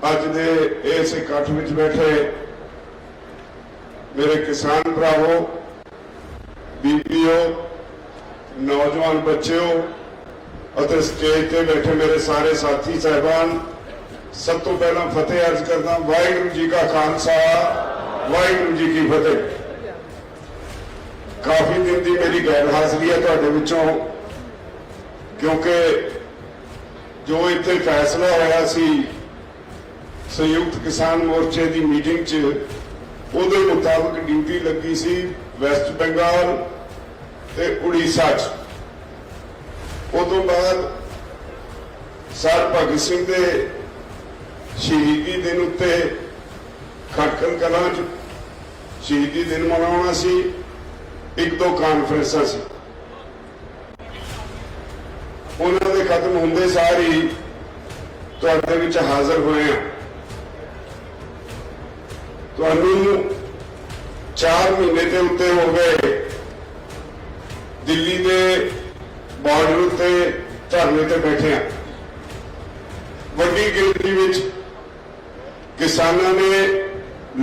अज दे इस इकट्ठ विच बैठे मेरे किसान भरावो, बीबीओ, नौजवान बच्चों और स्टेज पे बैठे मेरे सारे साथी साहिबान, सब तो पहला फतेह अर्ज करना। वाहिगुरू जी का खालसा, वाहिगुरू जी की फतेह। काफी दिन की मेरी गैर हाजिरी है तुहाडे विचों, क्योंकि जो इत्थे फैसला होया सी संयुक्त किसान मोर्चे की मीटिंग च, उहदे मुताबिक ड्यूटी लगी सी वैस्ट बंगाल ते उड़ीसा च। उदों बाद सर भगत सिंह दे शहीदी दिन उत्ते खटकल कलां च शहीदी दिन मनाउणा सी, एक दो कानफ्रेंसां सी। उन्हां दे खत्म हुंदे सार ही तुहाडे विच हाज़र होए हैं। तुहानूं 4 महीने के उत्ते हो गए दिल्ली के बॉर्डर उत्ते धरने ते बैठे हैं। वड्डी गिनती विच किसानों ने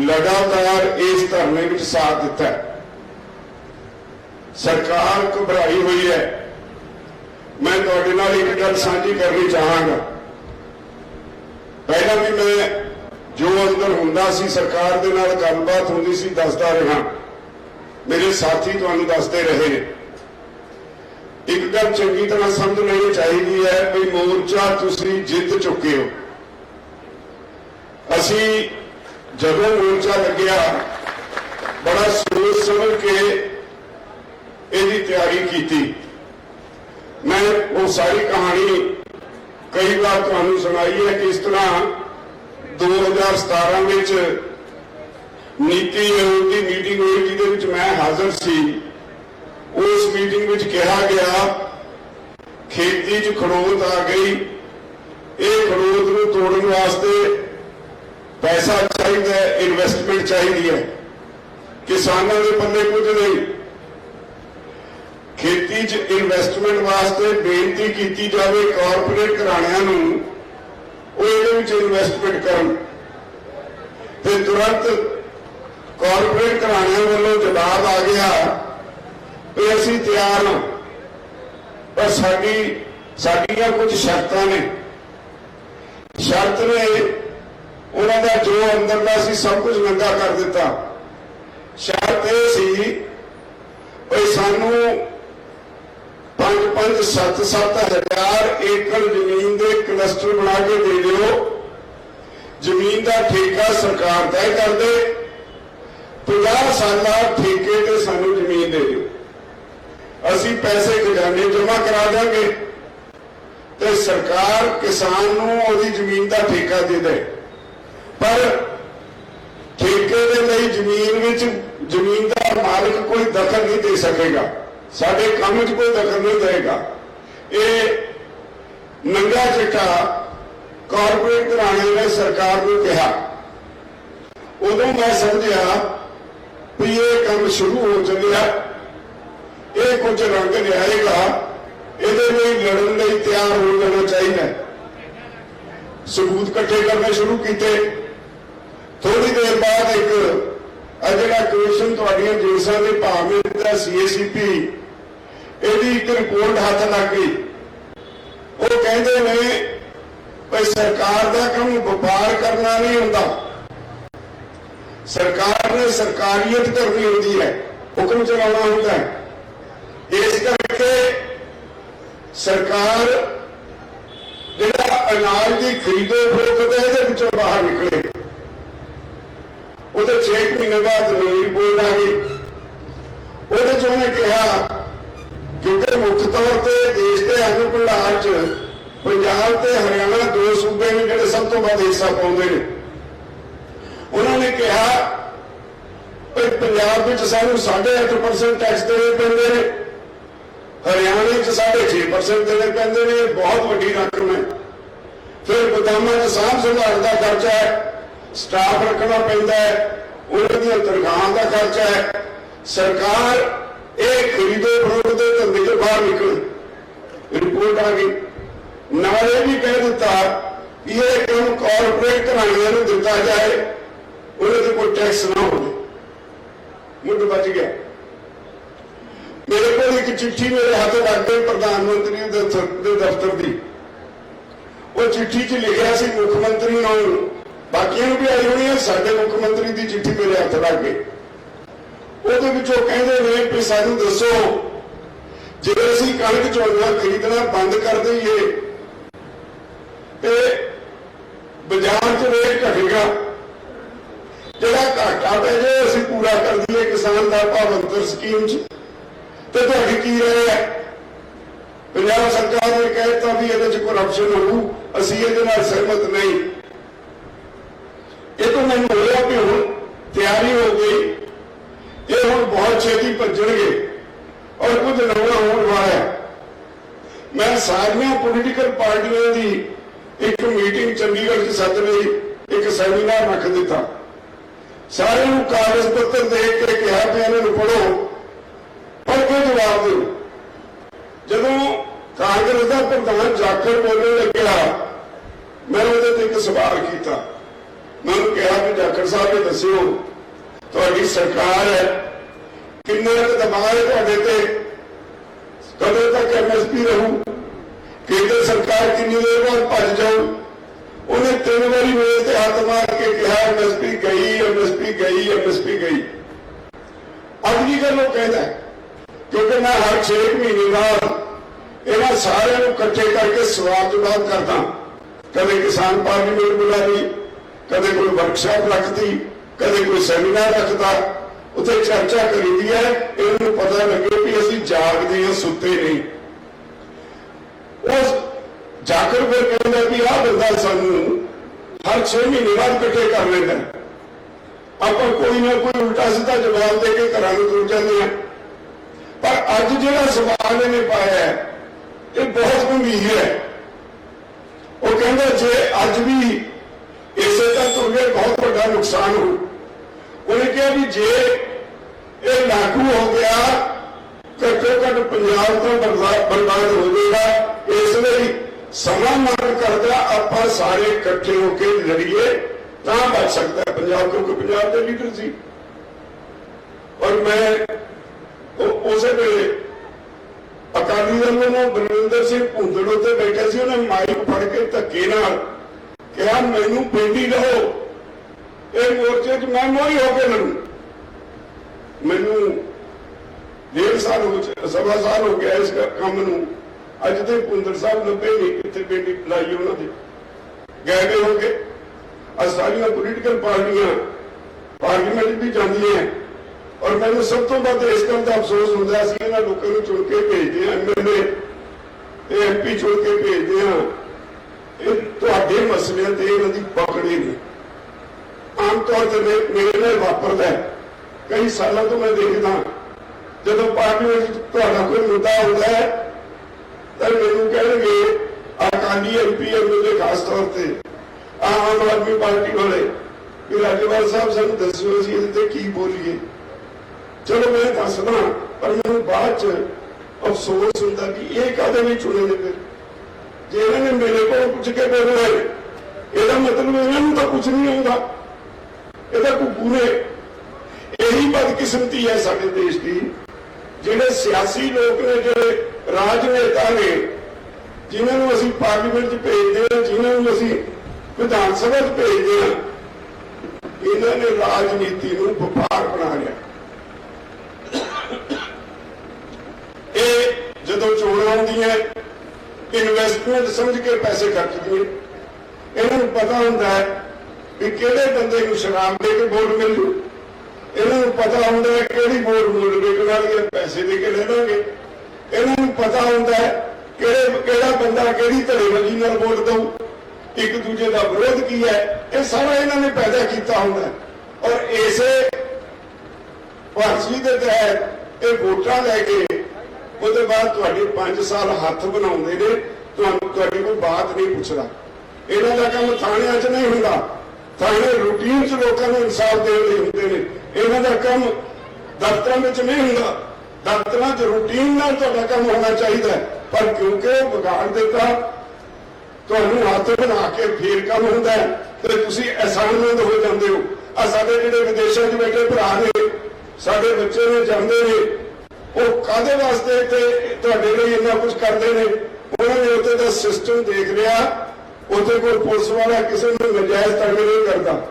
लगातार इस धरने विच साथ दिता है। सरकार घबराई हुई है। मैं तुहाडे नाल एक गल साझी करनी चाहांगा। पहला भी मैं जो अंदर हुंदा सी सरकार दे नाल गलबात हुंदी सी दसदा रहा, मेरे साथी तुहानूं दसदे रहे ने। एक गल चंगी तरह समझ लेनी चाहिए है भी मोर्चा तुसीं जित चुके हो। असी जदों मोर्चा लग्या बड़ा सोच समझ के इसकी तैयारी की। मैं वो सारी कहानी कई बार तुहानूं सुनाई है कि इस तरह 2017 में नीति आयोग की मीटिंग हुई जिहदे विच मैं हाजिर सी। उस मीटिंग में कहा गया खेती च खड़ोत आ गई, ये खड़ोत नूं तोड़न वास्ते पैसा चाहिए, इन्वेस्टमेंट चाहिए है, किसानों के पल्ले कुछ नहीं। खेती च इन्वेस्टमेंट वास्ते बेनती की जाए कॉरपोरेट घराणियां नूं वो इहदे विच इन्वेस्टमेंट करन, ते तुरंत कॉरपोरेट घराणियां वालों जवाब आ गया कि असीं तैयार हां, पर साडियां कुछ शर्तां ने। शर्त ने उन्हां दा जो अंदरला सी सब कुछ नंगा कर दिता। शर्त यह सी भाई सानू 5-7 हज़ार एकड़ जमीन के क्लस्टर बना के दे दिओ, जमीन का ठेका सरकार तय कर दे, 50 साल ठेके ते सानू जमीन दे दिओ, असी पैसे खजाने जमा करा देंगे ते सरकार किसान नूं ओदी जमीन का ठेका दे दे। पर ठेके दे लई जमीन का मालिक कोई दखल नहीं दे सकेगा, साडे काम च कोई दखल नहीं देगा। ये नंगा चिट्ठा कॉरपोरेट घराणे ने सरकार को कहा। उदों मैं समझा भी ये काम शुरू हो चलिया, ये कुछ रंग लियाएगा, इहदे लई लड़न लई तैयार हो जाना चाहिए। सबूत इकट्ठे करने शुरू किए। थोड़ी देर बाद एक जिहड़ा कमीशन तुहाडीआं जिनसां दे भाव मिलदा CACP इहदी एक रिपोर्ट हाथ लग गई। वो कहते ने भाई सरकार का काम व्यापार करना नहीं होता, सरकार ने सरकारीयत करनी होती है, हुक्म चलाना होता है। इस करके सरकार जिहड़ा अनाज की खरीदो फरोख्त है इहदे विचों बाहर निकले। वो 6 महीने बाद नई रिपोर्ट आ गई। उहदे च उन्हें कहा क्योंकि मुख्य तौर पर देश के अन्न भंडार च पंजाब ते हरियाणा 2 सूबे ने जिहड़े सब तो वध हिस्सा पाउंदे ने। उन्होंने कहा भाई पंजाब में सानू 8.5% टैक्स देने पैंदे ने, हरियाणा 6.5% देने पैंदे ने, बहुत वड्डी रकम है। फिर गोदामां च साਂਭ संभाल का खर्चा है, स्टाफ रखना पैंदा है, उन्हां तनख्वाहां का खर्चा है। सरकार एक खरीदो फरोख्त के धंधे चों बाहर निकल। रिपोर्ट आ गई। नाले भी कह दिता कि यह काम कॉरपोरेट घराणियां नूं दिता जाए, उन्हें तो कोई टैक्स ना हो। मुठ बच गया। मेरे को एक चिट्ठी मेरे हाथ लग गई प्रधानमंत्री के दफ्तर की। वो चिट्ठी च लिखा सी मुख्यमंत्री नाल, बाकियों भी आई होनी है, साडे मुख्यमंत्री की चिट्ठी मेरे हाथ लग गई। ਉਹਦੇ ਵਿੱਚੋਂ ਕਹਿੰਦੇ ਨੇ ਵੀ ਸਾਨੂੰ ਦੱਸੋ ਜੇ ਅਸੀਂ ਕਣਕ ਝੋਨਾ ਖਰੀਦਣਾ ਬੰਦ ਕਰ ਦਈਏ ਤੇ ਬਾਜ਼ਾਰ 'ਚ ਰੇਟ ਘਟੇਗਾ, ਜਿਹੜਾ ਘਾਟਾ ਪੈ ਜਾਏ ਅਸੀਂ ਪੂਰਾ ਕਰ ਦਈਏ ਕਿਸਾਨ ਦਾ ਭਾਵ ਅੰਤਰ ਸਕੀਮ 'ਚ, ਤੇ ਤੁਹਾਡੀ ਕੀ ਰਾਏ ਹੈ? ਪੰਜਾਬ ਸਰਕਾਰ ਨੇ ਕਹਿ ਦਿੱਤਾ ਵੀ ਇਹਦੇ 'ਚ ਕਰਪਸ਼ਨ ਹੋਊ, ਅਸੀਂ ਇਹਦੇ ਨਾਲ ਸਹਿਮਤ ਨਹੀਂ। ਇਹ ਤਾਂ ਮੈਨੂੰ ਹੋਇਆ ਵੀ ਹੁਣ ਤਿਆਰੀ ਹੋ ਗਈ, ये हम बहुत छेती भजणगे और कुछ नवा होने वाला है। मैं सारिया पोलिटिकल पार्टियों की एक मीटिंग चंडीगढ़ च सद लई, एक सैमीनार रख दिता। सारे कागज पत्र दे के कहा कि इन्होंने पढ़ो, पढ़ के जवाब दो। जदों कांग्रेस का प्रधान जाखड़ बोलने लग्या, मैं उहदे ते एक सवाल किया। मैं उन्होंने कहा कि जाखड़ साहब ने दस्सिओ ਤੁਹਾਡੀ सरकार है, किन्ना दबाव है तुहाडे ते, कदों तक MSP रहू, केंद्र सरकार किन्नी देर बाद भज जाऊ। उन्हें 3 बारी मेरे ते हाथ मार के कहा MSP गई, MSP गई, MSP गई। अब की गल वो कहता है, क्योंकि मैं हर 6 महीने बाद इन्हां सारिਆਂ ਨੂੰ इकट्ठे करके सवाल जवाब करता। कदे किसान पार्लीमेंट बुला ली, कदे कोई वर्कशॉप रखती, कदे कोई सैमीनार रखता, उत्थे चर्चा करीदी है, इन्होंने पता लगे भी असीं जागदे हां, सुत्ते नहीं। उस जाकर फिर कहता भी आह बंदा सानू हर 6 महीने बाद इकट्ठे कर लेंदा, आपां कोई ना कोई उल्टा सीधा जवाब दे के घरां नूं तुर जांदे हां। पर अज जिहड़ा सवाल इन्हें पाया है, ये बहुत गंभीर है। वो कहंदा जे अज भी इसे तक तुर गए बहुत बड़ा नुकसान हो। उन्हें कहा भी जे ये लागू हो गया घट्टो घट पंजाब तो बर्बाद हो जाएगा, इसलिए समा मांग करता आप सारे इकट्ठे होकर लड़िए तो बच सकता है पंजाब, क्योंकि पंजाब के लीडर सी। और मैं उस वेले अकाली दल में बलविंदर सिंह भुंदड़ उत्ते बैठे सी, उन्हें माइक फड़ के धक्के नाल कहा मैनू पेंडी रहो, ये मोर्चे च मैं मोरी होकर लड़ू। मैनू 1.5 साल सवा साल हो गया इस काम नूं। अज तो भुंदड़ साहब 90 नहीं कितने पेंडी लाई उन्होंने गए हो गए। अज सारिया पोलिटिकल पार्टियां पार्लीमेंट भी जाती हैं, और मैनू सब तो वध इस गल का अफसोस होता है, इन्होंने लोगों को चुन के भेजते हैं, MLA MP चुन के भेजते हैं, तुहाडे मसलियां ते इन्हां दी पकड़ ही नहीं। आम तौर पर मेरे नाल वापरदा है, कई सालों तो मैं देखदा जदों पार्लियामेंट तुहाडा कोई मुद्दा होता है तो मैनूं कहणगे अकाली MP MLA खास तौर पर आम आदमी पार्टी वाले कि राज्यपाल साहब सानूं दस्सिओ असीं इहदे ते की बोलीए। चलो मैं दसदा, पर मैनूं बाद च अफसोस हुंदा कि ये काहदे नहीं चुने दे। फिर जे इन्होंने मेरे को पुछ के बोलना है, यदा मतलब इन्होंने तो कुछ नहीं होगा, यदा घुग्गू ने। यही बदकिस्मती है साडे देश की, जिहड़े सियासी लोग ने, जिहड़े राजनेता ने, जिन्होंने असीं पार्लीमेंट च भेजदे हां, जिन्होंने असीं विधान सभा च भेजदे हां, इन्होंने राजनीति नूं व्यापार बना लिया। ये जदों चोणां आउंदियां इन्वेस्टमेंट समझ के पैसे खर्च दिए। इन्होंने पता होंदा है कि किहड़े बंदे को शराब दे के वोट मिल जू, इन्होंने पता होंदा है किहड़ी वोट मुल विकण वाली है, पैसे दे के ले लेंगे। इन्होंने पता होंदा है किहड़ा बंदा किहड़ी धड़ेबंदी नाल वोट दऊ, एक दूजे का विरोध की है, ये सारा इन्होंने पैदा किया होंदा है। और इसे पॉलिसी के तहत ये वोटां लैके उसके बाद तुहाडे 5 साल हाथ बनाउंदे ने, तुहाडी कोई बात नहीं पुछदा। इन्हां दा काम थाणियां च नहीं हुंदा, थाणे रूटीन च लोकां नूं इंसाफ देण लई हुंदे ने। इन्हां दा काम दफ्तरां विच नहीं हुंदा, दफ्तरां च रूटीन नाल तुहाडा काम होना चाहिदा, पर क्योंकि बिगाड़ दिता ਤੁਹਾਨੂੰ ਹੱਥ ਬਣਾ ਕੇ ਫੇਰ ਕੰਮ ਹੁੰਦਾ ਹੈ ਤੇ ਤੁਸੀਂ ਅਸਾਈਨਮੈਂਟ ਹੋ ਜਾਂਦੇ ਹੋ। ਆ ਸਾਡੇ ਜਿਹੜੇ ਵਿਦੇਸ਼ਾਂ 'ਚ ਬੈਠੇ ਭਰਾ ਨੇ, ਸਾਡੇ ਬੱਚੇ ਨੇ, ਜਾਂਦੇ ਨੇ, ਉਹ ਕਾਹਦੇ ਵਾਸਤੇ ਤੇ ਤੁਹਾਡੇ ਲਈ ਇੰਨਾ ਕੁਝ ਕਰਦੇ ਨੇ? ਉਹਨਾਂ ਨੇ ਉੱਥੇ ਦਾ ਸਿਸਟਮ ਦੇਖ ਲਿਆ, ਉੱਥੇ ਕੋਈ ਪੁਲਿਸ ਵਾਲਾ ਕਿਸੇ ਨੂੰ ਨਜਾਇਜ਼ ਤੰਗ ਨਹੀਂ ਕਰਦਾ,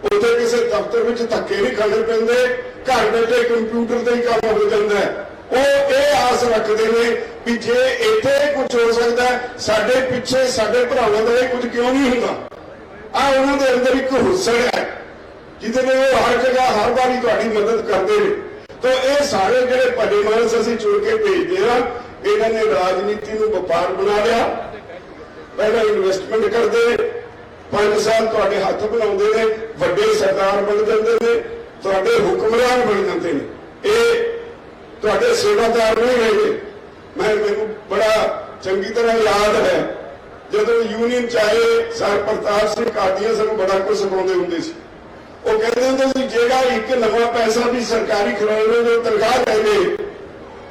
ਉੱਥੇ ਕਿਸੇ ਦਫ਼ਤਰ ਵਿੱਚ ਧੱਕੇ ਨਹੀਂ ਖਾਣੇ ਪੈਂਦੇ, ਘਰ ਬੈਠੇ ਕੰਪਿਊਟਰ ਤੇ ਹੀ ਕੰਮ ਹੋ ਜਾਂਦਾ ਹੈ। ਉਹ ਇਹ ਆਸ ਰੱਖਦੇ ਨੇ ਵੀ ਜੇ ਇੱਥੇ ਕੁਝ ਹੋ ਸਕਦਾ ਸਾਡੇ ਪਿੱਛੇ ਸਾਡੇ ਭਰਾਵਾਂ ਦਾ ਇਹ ਕੁਝ ਕਿਉਂ ਨਹੀਂ ਹੁੰਦਾ। ਆ ਉਹਨਾਂ ਦੇ ਅੰਦਰ ਇੱਕ ਹੁਸਨ ਹੈ ਜਿਹਦੇ ਨੇ ਉਹ ਹਰ ਜਗ੍ਹਾ ਹਰ ਵਾਰੀ ਤੁਹਾਡੀ ਮਦਦ ਕਰਦੇ ਨੇ। ਤਾਂ ਇਹ ਸਾਰੇ ਜਿਹੜੇ ਭਲੇ ਮਾਨਸ ਅਸੀਂ ਚੁਣ ਕੇ ਭੇਜਦੇ ਹਾਂ, ਇਹਨਾਂ ਨੇ ਰਾਜਨੀਤੀ ਨੂੰ ਵਪਾਰ ਬਣਾ ਲਿਆ। ਪਹਿਲਾਂ ਇਨਵੈਸਟਮੈਂਟ ਕਰਦੇ, 5 ਸਾਲ ਤੁਹਾਡੇ ਹੱਥ ਬਣਾਉਂਦੇ ਨੇ, ਵੱਡੇ ਸਰਦਾਰ ਬਣ ਜਾਂਦੇ ਨੇ, ਤੁਹਾਡੇ ਹੁਕਮਰਾਨ ਬਣ ਜਾਂਦੇ ਨੇ। ਇਹ ਤੁਹਾਡੇ ਸੇਵਾਦਾਰ ਨਹੀਂ ਹੈਗੇ। ਮੈਨੂੰ ਬੜਾ ਚੰਗੀ ਤਰ੍ਹਾਂ ਯਾਦ ਹੈ ਜਦੋਂ ਯੂਨੀਅਨ ਚਾਹੇ ਸਰ ਪ੍ਰਤਾਪ ਸਿੰਘ ਕਾਦੀਆਂ ਸਾਨੂੰ ਬੜਾ ਕੁਝ ਸਿਖਾਉਂਦੇ ਹੁੰਦੇ ਸੀ। ਉਹ ਕਹਿੰਦੇ ਹੁੰਦੇ ਸੀ ਜਿਹੜਾ ਇੱਕ ਨਵਾਂ ਪੈਸਾ ਵੀ ਸਰਕਾਰੀ ਖਜ਼ਾਨੇ ਦੇ ਤਨਖਾਹ ਲੈ ਲੇ,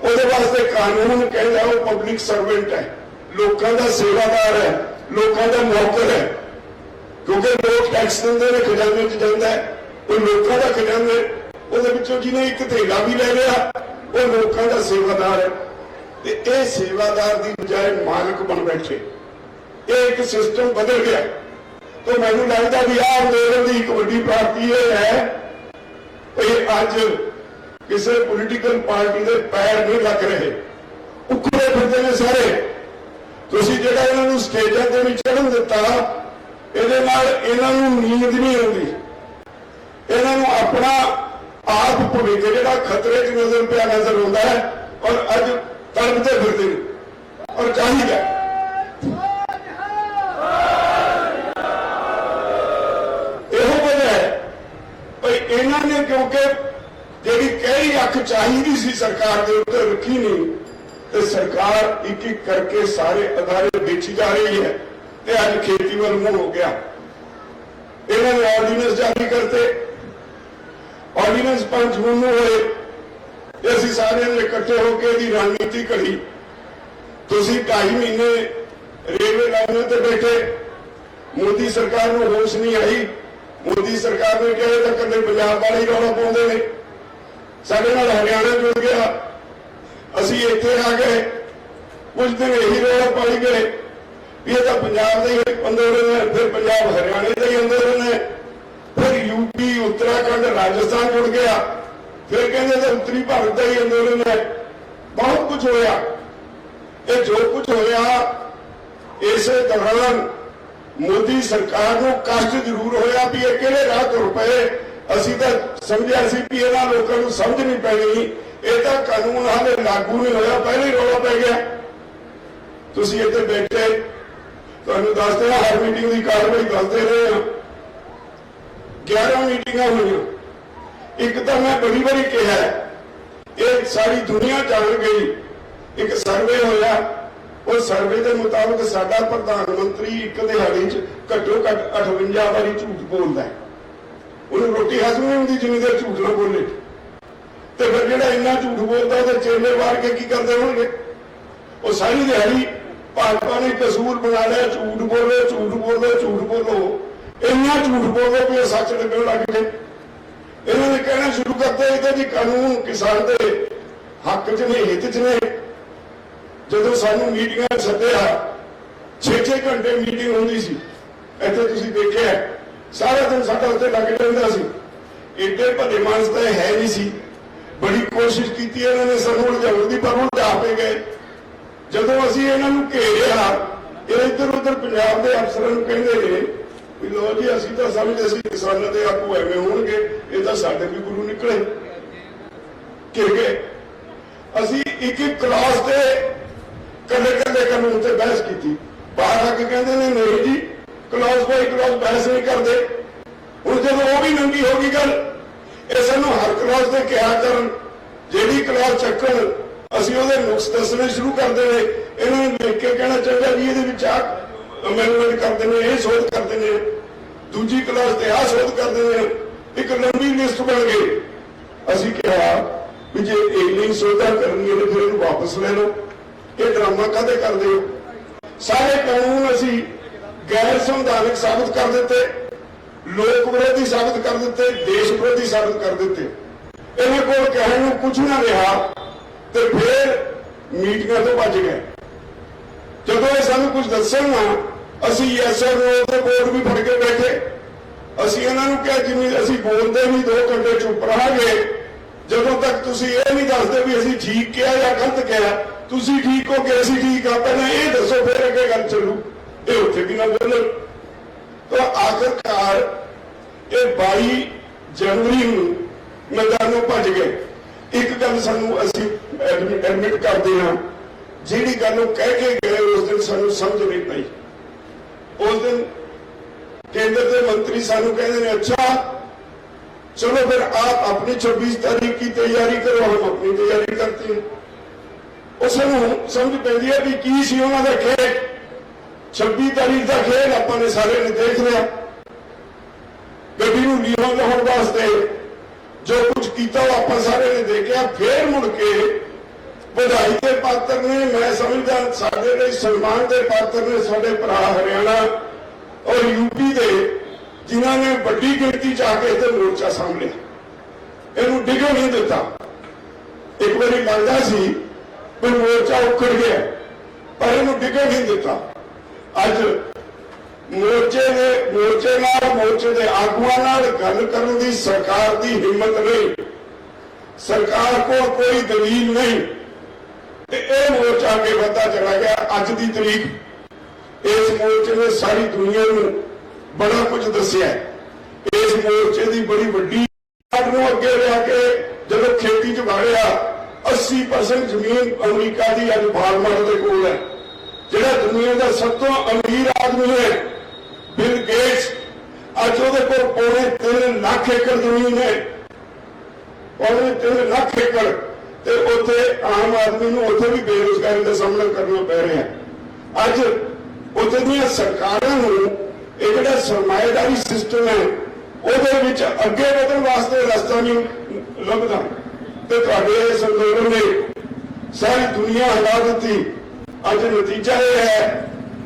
ਉਹਦੇ ਵਾਸਤੇ ਕਾਨੂੰਨ ਕਹਿੰਦਾ ਉਹ ਪਬਲਿਕ ਸਰਵੈਂਟ ਹੈ, ਲੋਕਾਂ ਦਾ ਸੇਵਾਦਾਰ ਹੈ, ਲੋਕਾਂ ਦਾ ਨੌਕਰ ਹੈ। ਕਿਉਂਕਿ ਲੋਕ ਟੈਕਸ ਦਿੰਦੇ ਨੇ, ਖਜ਼ਾਨੇ 'ਚ ਜਾਂਦਾ ਹੈ, ਉਹ ਲੋਕਾਂ ਦਾ ਖਜ਼ਾਨਾ, ਉਹਦੇ ਵਿੱਚੋਂ ਜਿਹਨੇ ਇੱਕ ਥੈਲਾ ਵੀ ਲੈ ਲਿਆ ਉਹ ਲੋਕਾਂ ਦਾ ਸੇਵਾਦਾਰ ਹੈ। ਤੇ ਇਹ ਸੇਵਾਦਾਰ ਦੀ ਬਜਾਏ ਮਾਲਕ ਬਣ ਬੈਠੇ, ਇਹ ਇੱਕ ਸਿਸਟਮ ਬਦਲ ਗਿਆ। ਤਾਂ ਮੈਨੂੰ ਲੱਗਦਾ ਵੀ ਆਹ ਅੰਦੋਲਨ ਦੀ ਇੱਕ ਵੱਡੀ ਪ੍ਰਾਪਤੀ ਇਹ ਹੈ ਕਿ ਅੱਜ ਕਿਸੇ ਪੋਲੀਟੀਕਲ ਪਾਰਟੀ ਦੇ ਪੈਰ ਨਹੀਂ ਲੱਗ ਰਹੇ, ਉੱਕਰੇ ਫਿਰਦੇ ਨੇ ਸਾਰੇ। ਤੁਸੀਂ ਜਿਹੜਾ ਇਹਨਾਂ ਨੂੰ ਸਟੇਜਾਂ ਤੇ ਨਹੀਂ ਚੜ੍ਹਨ ਦਿੱਤਾ, ਇਹਦੇ ਨਾਲ ਇਹਨਾਂ ਨੂੰ ਨੀਂਦ ਨਹੀਂ ਆਉਂਦੀ, ਇਹਨਾਂ ਨੂੰ ਆਪਣਾ ਆਪ ਭਵਿੱਖ ਜਿਹੜਾ ਖਤਰੇ 'ਚ ਨਜ਼ਰ ਆਉਂਦਾ ਹੈ ਔਰ ਅੱਜ ਤੜਪਦੇ ਫਿਰਦੇ ਨੇ। ਔਰ ਚਾਹੀਦਾ ਇਹੋ ਵਜ੍ਹਾ ਹੈ ਭਈ ਇਹਨਾਂ ਨੇ, ਕਿਉਂਕਿ ਜਿਹੜੀ ਕਈ ਅੱਖ ਚਾਹੀਦੀ ਸੀ ਸਰਕਾਰ ਦੇ ਉੱਤੇ ਰੱਖੀ ਨਹੀਂ, ਤੇ ਸਰਕਾਰ ਇੱਕ ਇੱਕ ਕਰਕੇ ਸਾਰੇ ਅਦਾਰੇ ਵੇਚੀ ਜਾ ਰਹੀ ਹੈ ਤੇ ਅੱਜ ਖੇਤੀ ਵੱਲ ਮੂੰਹ ਹੋ ਗਿਆ। ਇਹਨਾਂ ਨੇ ਆਰਡੀਨੈਂਸ ਜਾਰੀ ਕਰਤੇ, ਆਰਡੀਨੈਂਸ 5 ਜੂਨ ਨੂੰ ਹੋਏ, ਅਸੀਂ ਸਾਰਿਆਂ ਨੇ ਇਕੱਠੇ ਹੋ ਕੇ ਇਹਦੀ ਰਣਨੀਤੀ ਘੜੀ। ਤੁਸੀਂ 2.5 ਮਹੀਨੇ ਰੇਲਵੇ ਲਾਈਨਾਂ ਤੇ ਬੈਠੇ, ਮੋਦੀ ਸਰਕਾਰ ਨੂੰ ਹੋਸ਼ ਨਹੀਂ ਆਈ। ਮੋਦੀ ਸਰਕਾਰ ਨੇ ਕਿਹਾ ਤਾਂ ਕਦੇ ਪੰਜਾਬ ਵਾਲੇ ਹੀ ਰੌਲਾ ਪਾਉਂਦੇ ਨੇ, ਸਾਡੇ ਨਾਲ ਹਰਿਆਣਾ ਜੁੜ ਗਿਆ, ਅਸੀਂ ਇੱਥੇ ਆ ਗਏ, ਕੁਝ ਦਿਨ ਇਹੀ ਰੌਲਾ ਪਾਈ ਗਏ ਵੀ ਇਹ ਤਾਂ ਪੰਜਾਬ ਦੇ ਹੀ ਅੰਦੋਲਨ ਹੈ, ਫਿਰ ਪੰਜਾਬ ਹਰਿਆਣੇ ਦਾ ਹੀ ਅੰਦੋਲਨ ਹੈ, ਫਿਰ ਯੂਪੀ, ਉੱਤਰਾਖੰਡ, ਰਾਜਸਥਾਨ ਜੁੜ ਗਿਆ, ਫਿਰ ਕਹਿੰਦੇ ਤਾਂ ਉੱਤਰੀ ਭਾਰਤ ਦਾ ਹੀ ਅੰਦੋਲਨ ਹੈ। ਬਹੁਤ ਕੁਝ ਹੋਇਆ। ਇਹ ਜੋ ਕੁਝ ਹੋਇਆ ਇਸੇ ਦੌਰਾਨ ਮੋਦੀ ਸਰਕਾਰ ਨੂੰ ਕਸ਼ਟ ਜ਼ਰੂਰ ਹੋਇਆ ਵੀ ਇਹ ਕਿਹੜੇ ਰਾਹ ਤੁਰ ਪਏ। ਅਸੀਂ ਤਾਂ ਸਮਝਿਆ ਸੀ ਵੀ ਇਹਨਾਂ ਲੋਕਾਂ ਨੂੰ ਸਮਝ ਨਹੀਂ ਪੈਣੀ, ਇਹ ਤਾਂ ਕਾਨੂੰਨ ਹਾਲੇ ਲਾਗੂ ਨਹੀਂ ਹੋਇਆ, ਪਹਿਲੇ ਹੀ ਰੌਲਾ ਪੈ ਗਿਆ। ਤੁਸੀਂ ਇੱਥੇ ਬੈਠੇ, ਤੁਹਾਨੂੰ ਦੱਸਦੇ ਹਾਂ ਹਰ ਮੀਟਿੰਗ ਦੀ ਕਾਰਵਾਈ ਦੱਸਦੇ ਰਹੇ ਹਾਂ। 11 ਮੀਟਿੰਗਾਂ ਹੋਈਆਂ। ਇੱਕ ਤਾਂ ਮੈਂ ਬੜੀ ਵਾਰੀ ਕਿਹਾ, ਇਹ ਸਾਰੀ ਦੁਨੀਆ ਜਾਣ ਗਈ, ਇੱਕ ਸਰਵੇ ਹੋਇਆ, ਉਹ ਸਰਵੇ ਦੇ ਮੁਤਾਬਕ ਸਾਡਾ ਪ੍ਰਧਾਨ ਮੰਤਰੀ ਇੱਕ ਦਿਹਾੜੀ 'ਚ ਘੱਟੋ ਘੱਟ 58 ਵਾਰੀ ਝੂਠ ਬੋਲਦਾ ਹੈ। ਉਹਨੂੰ ਰੋਟੀ ਹਜ਼ਮ ਨਹੀਂ ਹੁੰਦੀ ਜਿੰਨੀ ਦੇਰ ਝੂਠ ਨਾ ਬੋਲੇ। ਤੇ ਫਿਰ ਜਿਹੜਾ ਇੰਨਾ ਝੂਠ ਬੋਲਦਾ ਉਹਦੇ ਚੇਲੇ ਵਾਰ ਕੇ ਕੀ ਕਰਦੇ ਹੋਣਗੇ? ਉਹ ਸਾਰੀ ਦਿਹਾੜੀ ਭਾਜਪਾ ਨੇ ਕਸੂਰ ਬਣਾ ਲਿਆ, ਝੂਠ ਬੋਲੋ, ਝੂਠ ਬੋਲੋ, ਝੂਠ ਬੋਲੋ। ਇੰਨਾ ਝੂਠ ਬੋਲੋ ਵੀ ਉਹ ਸੱਚ ਲੱਗਣ ਲੱਗ ਗਏ। ਇਹਨਾਂ ਨੇ ਕਹਿਣਾ ਸ਼ੁਰੂ ਕਰਤੇ ਇਹਦੇ ਵੀ ਕਾਨੂੰਨ ਕਿਸਾਨ ਦੇ ਹੱਕ 'ਚ ਨੇ, ਹਿੱਤ 'ਚ ਨੇ। ਜਦੋਂ ਸਾਨੂੰ ਮੀਟਿੰਗਾਂ ਸੱਦਿਆ, 6-6 ਘੰਟੇ ਮੀਟਿੰਗ ਹੁੰਦੀ ਸੀ, ਇੱਥੇ ਤੁਸੀਂ ਦੇਖਿਆ ਸਾਰਾ ਦਿਨ ਸਾਡਾ ਉੱਥੇ ਲੱਗ ਜਾਂਦਾ ਸੀ। ਏਡੇ ਭਲੇ ਮਾਨਸ ਤਾਂ ਹੈ ਨਹੀਂ ਸੀ। ਬੜੀ ਕੋਸ਼ਿਸ਼ ਕੀਤੀ ਇਹਨਾਂ ਨੇ ਸਾਨੂੰ ਉਲਝਾਉਣ ਦੀ, ਪਰ ਉਲਝਾ ਪੈ ਗਏ। ਜਦੋਂ ਅਸੀਂ ਇਹਨਾਂ ਨੂੰ ਘੇਰਿਆ, ਇਹ ਇੱਧਰ ਉੱਧਰ ਪੰਜਾਬ ਦੇ ਅਫਸਰਾਂ ਨੂੰ ਕਹਿੰਦੇ ਨੇ ਵੀ ਲੋ ਜੀ ਅਸੀਂ ਤਾਂ ਸਮਝਦੇ ਸੀ ਕਿਸਾਨਾਂ ਦੇ ਆਗੂ ਐਵੇਂ ਹੋਣਗੇ, ਇਹ ਤਾਂ ਸਾਡੇ ਵੀ ਗੁਰੂ ਨਿਕਲੇ। ਘਿਰ ਗਏ। ਅਸੀਂ ਇੱਕ ਇੱਕ ਕਲਾਸ ਤੇ ਕੱਲੇ ਕਾਨੂੰਨ ਤੇ ਬਹਿਸ ਕੀਤੀ। ਬਾਹਰ ਆ ਕੇ ਕਹਿੰਦੇ ਨੇ ਨਹੀਂ ਜੀ ਕਲਾਸ ਬਾਈ ਕਲਾਸ ਬਹਿਸ ਨਹੀਂ ਕਰਦੇ। ਹੁਣ ਜਦੋਂ ਉਹ ਵੀ ਨੰਗੀ ਹੋ ਗਈ ਗੱਲ, ਇਹ ਸਾਨੂੰ ਹਰ ਕਲਾਸ ਤੇ ਕਿਹਾ ਕਰਨ, ਜਿਹੜੀ ਕਲਾਸ ਚੱਕਣ ਅਸੀਂ ਉਹਦੇ ਨੁਕਸ ਦੱਸਣੇ ਸ਼ੁਰੂ ਕਰਦੇ ਨੇ। ਇਹਨਾਂ ਨੂੰ ਲਿਖ ਕੇ ਕਹਿਣਾ ਚਾਹੀਦਾ ਵੀ ਇਹਦੇ ਵਿੱਚ ਆ ਅਮੈਂਡਮੈਂਟ ਕਰਦੇ ਨੇ, ਇਹ ਸੋਧ ਕਰਦੇ ਨੇ, ਦੂਜੀ ਕਲਾਸ ਤੇ ਆਹ ਸੋਧ ਕਰਦੇ ਨੇ, ਇੱਕ ਲੰਬੀ ਲਿਸਟ ਬਣ ਗਈ। ਅਸੀਂ ਕਿਹਾ ਵੀ ਜੇ ਇੰਨੀ ਸੋਧਾਂ ਕਰਨੀਆਂ ਨੇ ਫਿਰ ਇਹਨੂੰ ਵਾਪਸ ਲੈ ਲਓ, ਇਹ ਡਰਾਮਾ ਕਾਹਦੇ ਕਰਦੇ ਹੋ? ਸਾਰੇ ਕਾਨੂੰਨ ਅਸੀਂ गैर संवैधानिक साबित कर देते, लोक विरोधी साबित कर देते, देश विरोधी साबित कर देते। इन्हें को कहने को कुछ ना रहा तो फिर मीटिंगां तो भज गए। जदों ये सानू कुछ दसन ना असी SRO के बोर्ड भी फड़ के बैठे, असी इन्होंने कहा जिम्मे असी बोलते भी 2 घंटे चुप रहांगे जदों तक तुसी ये नहीं दसदे भी असी ठीक किया या गलत किया। तुसी ठीक हो के असी ठीक आ, पहले ये दसो फिर अगे गल चलू। ये उत्थे भी ना बोलो। तो आखिरकार ये 22 जनवरी नूं मैदानों भज गए। एक गल सानू असी एडमिट करते हाँ, जिहड़ी गल कह के गए उस दिन सानू समझ नहीं पाई। उस दिन केंद्र के मंत्री सानू कहते हैं अच्छा चलो फिर आप अपनी 26 तारीख की तैयारी करो, हम अपनी तैयारी करते हैं। उसनू समझ पैंदी है भी की सी उन्हां दा खेल। 26 तारीख का खेल अपने सारे ने देख लिया। गड्डी नूं लीहों लाउण वास्ते जो कुछ किया आप सारे ने देखा। फिर मुड़ के बधाई के पात्र ने, मैं समझदा साडे लिए सम्मान के पात्र ने साडे भरा हरियाणा और यूपी के, जिन्होंने बड़ी गिनती च आके इधर मोर्चा सामने इनू डिगो नहीं दिता। एक बार लगता सी कोई मोर्चा उखड़ गया पर इनू डिगो नहीं दिता। अज मोर्चे के आगुआं नाल गल करन दी सरकार की हिम्मत नहीं, सरकार को कोई दलील नहीं। यह मोर्चा अगे बढ़ता चला गया। अज की तरीक इस मोर्चे ने सारी दुनिया को बड़ा कुछ दसिया। इस मोर्चे की बड़ी वड्डी अगे लिया के जब खेती च वाड़िया 80% जमीन अमरीका की अज वालमार्ट के कोल है। जिहड़ा दुनिया का सब तो अमीर आदमी है बिल गेट्स, अज वो पौने 3 लाख एकड़ जमीन है, पौने 3 लाख एकड़। तो उत्थे आम आदमी को उत्थे भी बेरोजगारी का सामना करना पै रहा है। अज उत्थे दी सरकारां नूं ये जिहड़ा सरमाएदारी सिस्टम है ਉਹਦੇ ਵਿੱਚ ਅੱਗੇ ਵਧਣ वास्ते रास्ता नहीं ਲੱਭਦਾ। ਤੇ ਤੁਹਾਡੇ ਇਸ ਅੰਦੋਲਨ ਨੇ ਸਾਰੀ ਦੁਨੀਆ ਹਿਲਾ ਦਿੱਤੀ। ਅੱਜ ਨਤੀਜਾ ਇਹ ਹੈ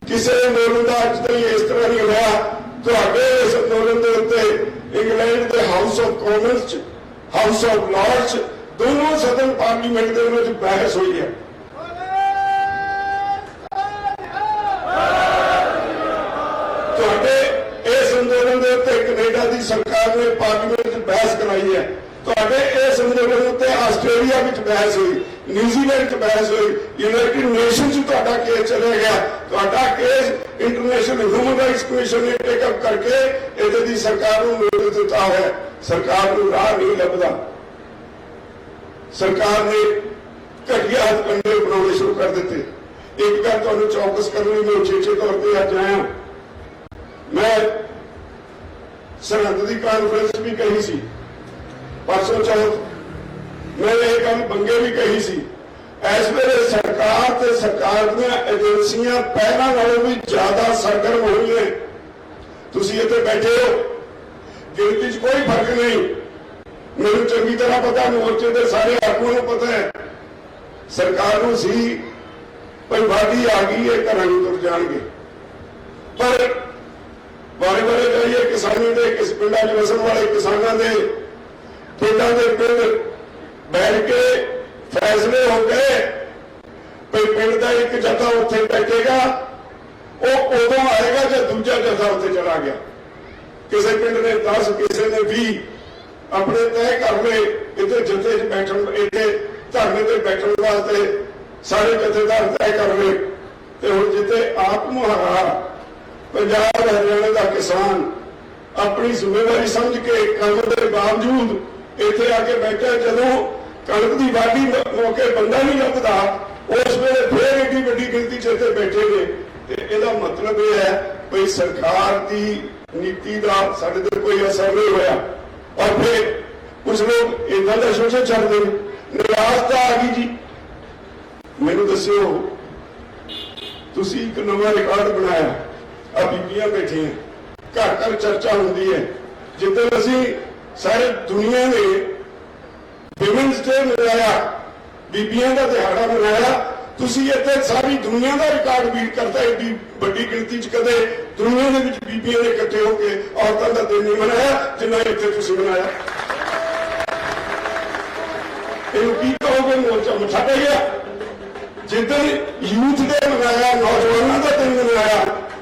ਕਿਸੇ ਅੰਦੋਲਨ ਦਾ ਅੱਜ ਤੱਕ ਇਸ ਤਰ੍ਹਾਂ ਨਹੀਂ ਹੋਇਆ। ਤੁਹਾਡੇ ਇਸ ਅੰਦੋਲਨ ਦੇ ਉੱਤੇ ਇੰਗਲੈਂਡ ਦੇ ਹਾਊਸ ਆਫ ਕਾਮਨਸ ਚ, ਹਾਊਸ ਆਫ ਲਾਰਡਸ ਦੋਨੋਂ ਸਦਨ ਪਾਰਲੀਮੈਂਟ ਦੇ ਵਿੱਚ ਬਹਿਸ ਹੋਈ ਹੈ। ਤੁਹਾਡੇ इस अंदोलन के उत्ते कनेडा की सरकार ने पार्लीमेंट में बहस कराई है। ਤੁਹਾਡੇ इस अंदोलन उत्ते आस्ट्रेलिया में बहस हुई, न्यूजीलैंड में बहस हुई, यूनाइटेड नेशन से केस चले गया। Case international human rights commission ने टेकअप करके इधर की सरकार को नोटिस दिता है। सरकार को राह नहीं लभदा। सरकार ने घटिया हथकंडे बनाने शुरू कर दिते। एक गल तुहानूं चौकस करनी, मैं उचेचे तौर पर अज आया। मैं सरहद की कॉन्फ्रेंस भी कही सी परसों चौथ, मैं ये गल बंगे भी कही सी। इस वेले सरकार ते सरकार दी एजेंसियां पहला नालों भी ज्यादा सरगर्म हो रही हैं। तुसीं इत्थे बैठे हो, गिनती च कोई फर्क नहीं। मैनूं चंगी तरह पता, मोर्चे के सारे आगुओं नूं पता है। सरकार नूं सी भाई वादी आ गई है, घरां नूं तुर जाणगे। पर बारे बारे जाइए किसानों के, किस पिंडा च वसन वाले किसानों के पिंडा के पिंड बैठ के फैसले हो गए भाई पिंड का एक जथा उत्थे बैठेगा, वो उदों आएगा जब दूजा जथा उत्थे चला गया। किसी पिंड ने 10, किसी ने 20 अपने तय कर ले इतने जथे बैठन, इतने धरने से बैठने वास्ते सारे जथेदार तय कर ले। तो हुण जिथे आप मुहारा पंजाब हरियाणा का किसान अपनी जिम्मेवारी समझ के काम के बावजूद इत्थे आके बैठा, जदों कणक की वाढी मौके बंदा नहीं लभदा उस वेले फिर एडी वड्डी गिनती च इत्थे बैठे ने। इसदा मतलब यह है भाई सरकार की नीति का साडे ते कोई असर नहीं होया। और फिर कुछ लोग इदां दा शोषण छड्डदे ने। निराशता आ गई जी। मैनूं दस्सिओ तुसीं एक नवां रिकॉर्ड बनाया। अब बीबियां बैठी हैं, घर घर चर्चा होती है। जितने असी सारे दुनिया ने विमेंस डे मनाया, बीबियां का दिहाड़ा मनाया, ਤੁਸੀਂ ਇੱਥੇ ਸਾਰੀ ਦੁਨੀਆ ਦਾ ਰਿਕਾਰਡ ਬੀਟ ਕਰਤਾ। ਏਡੀ ਵੱਡੀ ਗਿਣਤੀ 'ਚ ਕਦੇ ਦੁਨੀਆ ਦੇ ਵਿੱਚ ਬੀਬੀਆਂ ਨੇ ਇਕੱਠੇ ਹੋ ਕੇ ਔਰਤਾਂ ਦਾ ਦਿਨ ਨਹੀਂ ਮਨਾਇਆ ਜਿੰਨਾ ਇੱਥੇ ਤੁਸੀਂ ਮਨਾਇਆ। ਇਹਨੂੰ ਕੀ ਕਹੋਗੇ? ਮੋਰਚਾ ਮੱਠਾ ਪੈ ਗਿਆ। ਜਿੱਦਣ ਯੂਥ ਡੇ ਮਨਾਇਆ, ਨੌਜਵਾਨਾਂ ਦਾ ਦਿਨ ਮਨਾਇਆ,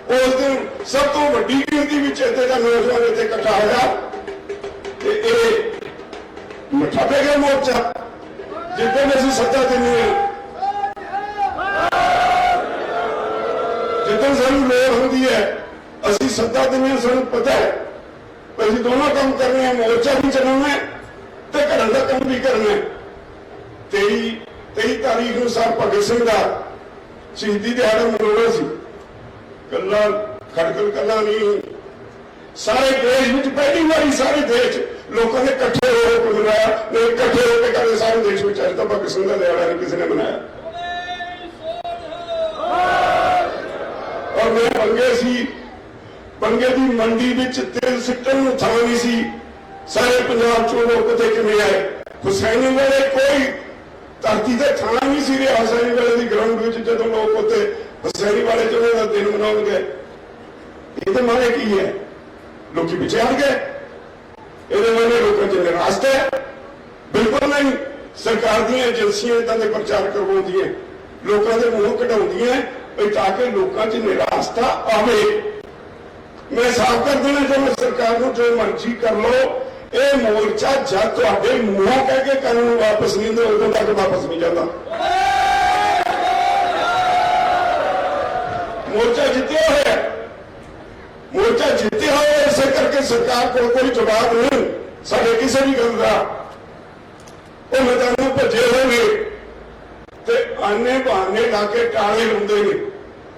ਉਸ ਦਿਨ ਸਭ ਤੋਂ ਵੱਡੀ ਗਿਣਤੀ ਵਿੱਚ ਇੱਥੇ ਦਾ ਨੌਜਵਾਨ ਇੱਥੇ ਇਕੱਠਾ ਹੋਇਆ ਤੇ ਇਹ ਮੱਠਾ ਪੈ ਗਿਆ ਮੋਰਚਾ। ਜਿੱਦਣ ਅਸੀਂ ਸੱਤਾ ਦਿੰਦੇ ਹਾਂ, ਜਿੱਦਣ ਸਾਨੂੰ ਲੋੜ ਹੁੰਦੀ ਹੈ ਅਸੀਂ ਸੱਤਾ ਦਿੰਦੇ ਹਾਂ, ਸਾਨੂੰ ਪਤਾ ਹੈ ਅਸੀਂ ਦੋਨੋਂ ਕੰਮ ਕਰਨੇ ਆ, ਮੋਰਚਾ ਵੀ ਚਲਾਉਣਾ ਤੇ ਘਰਾਂ ਦਾ ਕੰਮ ਵੀ ਕਰਨਾ। 23 ਤਾਰੀਖ ਨੂੰ ਸਰ ਭਗਤ ਸਿੰਘ ਦਾ ਸ਼ਹੀਦੀ ਦਿਹਾੜਾ ਮਨਾਉਣਾ ਸੀ। ਕੱਲਾ ਖੜਕਲ ਕੱਲਾ ਨਹੀਂ, ਸਾਰੇ ਦੇਸ਼ ਵਿੱਚ ਪਹਿਲੀ ਵਾਰੀ ਸਾਰੇ ਦੇਸ਼ ਲੋਕਾਂ ਨੇ ਇਕੱਠੇ ਹੋ ਕੇ ਮਨਾਇਆ। ਇਕੱਠੇ ਹੋ ਕੇ ਕਰਦੇ ਸਾਰੇ ਦੇਸ਼ ਵਿੱਚ ਅੱਜ ਤੱਕ ਭਗਤ ਸਿੰਘ ਦਾ ਦਿਹਾੜਾ ਨਹੀਂ ਕਿਸੇ ਨੇ ਮਨਾਇਆ। ਔਰ ਮੈਂ ਬੰਗੇ ਦੀ ਮੰਡੀ ਵਿੱਚ ਤਿਲ ਸਿੱਟਣ ਨੂੰ ਥਾਂ ਨਹੀਂ ਸੀ। ਸਾਰੇ ਪੰਜਾਬ ਚੋਂ ਲੋਕ ਉੱਥੇ ਕਿਵੇਂ ਆਏ? ਹੁਸੈਨੀ ਵੇਲੇ ਕੋਈ ਧਰਤੀ ਤੇ ਥਾਂ ਨਹੀਂ ਸੀ ਰਿਹਾ। ਹੁਸੈਨੀ ਵੇਲੇ ਦੀ ਗਰਾਊਂਡ ਵਿੱਚ ਜਦੋਂ ਲੋਕ ਉੱਥੇ ਹੁਸੈਨੀ ਵਾਲੇ ਜਿਹੜੇ ਦਾ ਦਿਨ ਮਨਾਉਣਗੇ, ਇਹਦੇ ਮਾਰੇ ਕੀ ਹੈ? ਲੋਕੀ ਪਿੱਛੇ ਹਟ ਗਏ। ਇਹਦੇ ਮਾਰੇ ਲੋਕਾਂ 'ਚ ਨਿਰਾਸ਼ਤਾ ਹੈ? ਬਿਲਕੁਲ ਨਹੀਂ। ਸਰਕਾਰ ਦੀਆਂ ਏਜੰਸੀਆਂ ਇਦਾਂ ਦੇ ਪ੍ਰਚਾਰ ਕਰਵਾਉਂਦੀਆਂ, ਲੋਕਾਂ ਦੇ ਮੂੰਹ ਕਢਾਉਂਦੀਆਂ ਤਾਂ ਕਿ ਲੋਕਾਂ 'ਚ ਨਿਰਾਸ਼ਤਾ ਆਵੇ। ਮੈਂ ਸਾਫ਼ ਕਰ ਦੇਣਾ ਚਾਹੁੰਦਾ ਸਰਕਾਰ ਨੂੰ, ਜੋ ਮਰਜ਼ੀ ਕਰ ਲਓ, ਇਹ ਮੋਰਚਾ ਜਦ ਤੁਹਾਡੇ ਮੂੰਹੋਂ ਕਹਿ ਕੇ ਕਰਨ ਨੂੰ ਵਾਪਸ ਨਹੀਂ ਦਿੰਦੇ ਉਦੋਂ ਤੱਕ ਵਾਪਸ ਨਹੀਂ ਜਾਂਦਾ। ਮੋਰਚਾ ਜਿੱਤਿਆ ਹੋਇਆ, ਮੋਰਚਾ ਜਿੱਤਿਆ ਹੋਇਆ, ਇਸੇ ਕਰਕੇ ਸਰਕਾਰ ਕੋਲ ਕੋਈ ਜਵਾਬ ਨਹੀਂ ਸਾਡੇ ਕਿਸੇ ਵੀ ਗੱਲ ਦਾ। ਉਹ ਮੈਦਾਨਾਂ ਭੱਜੇ ਹੋਣਗੇ ਤੇ ਆਨੇ ਬਹਾਨੇ ਲਾ ਕੇ ਟਾਲੇ ਲਾਉਂਦੇ ਨੇ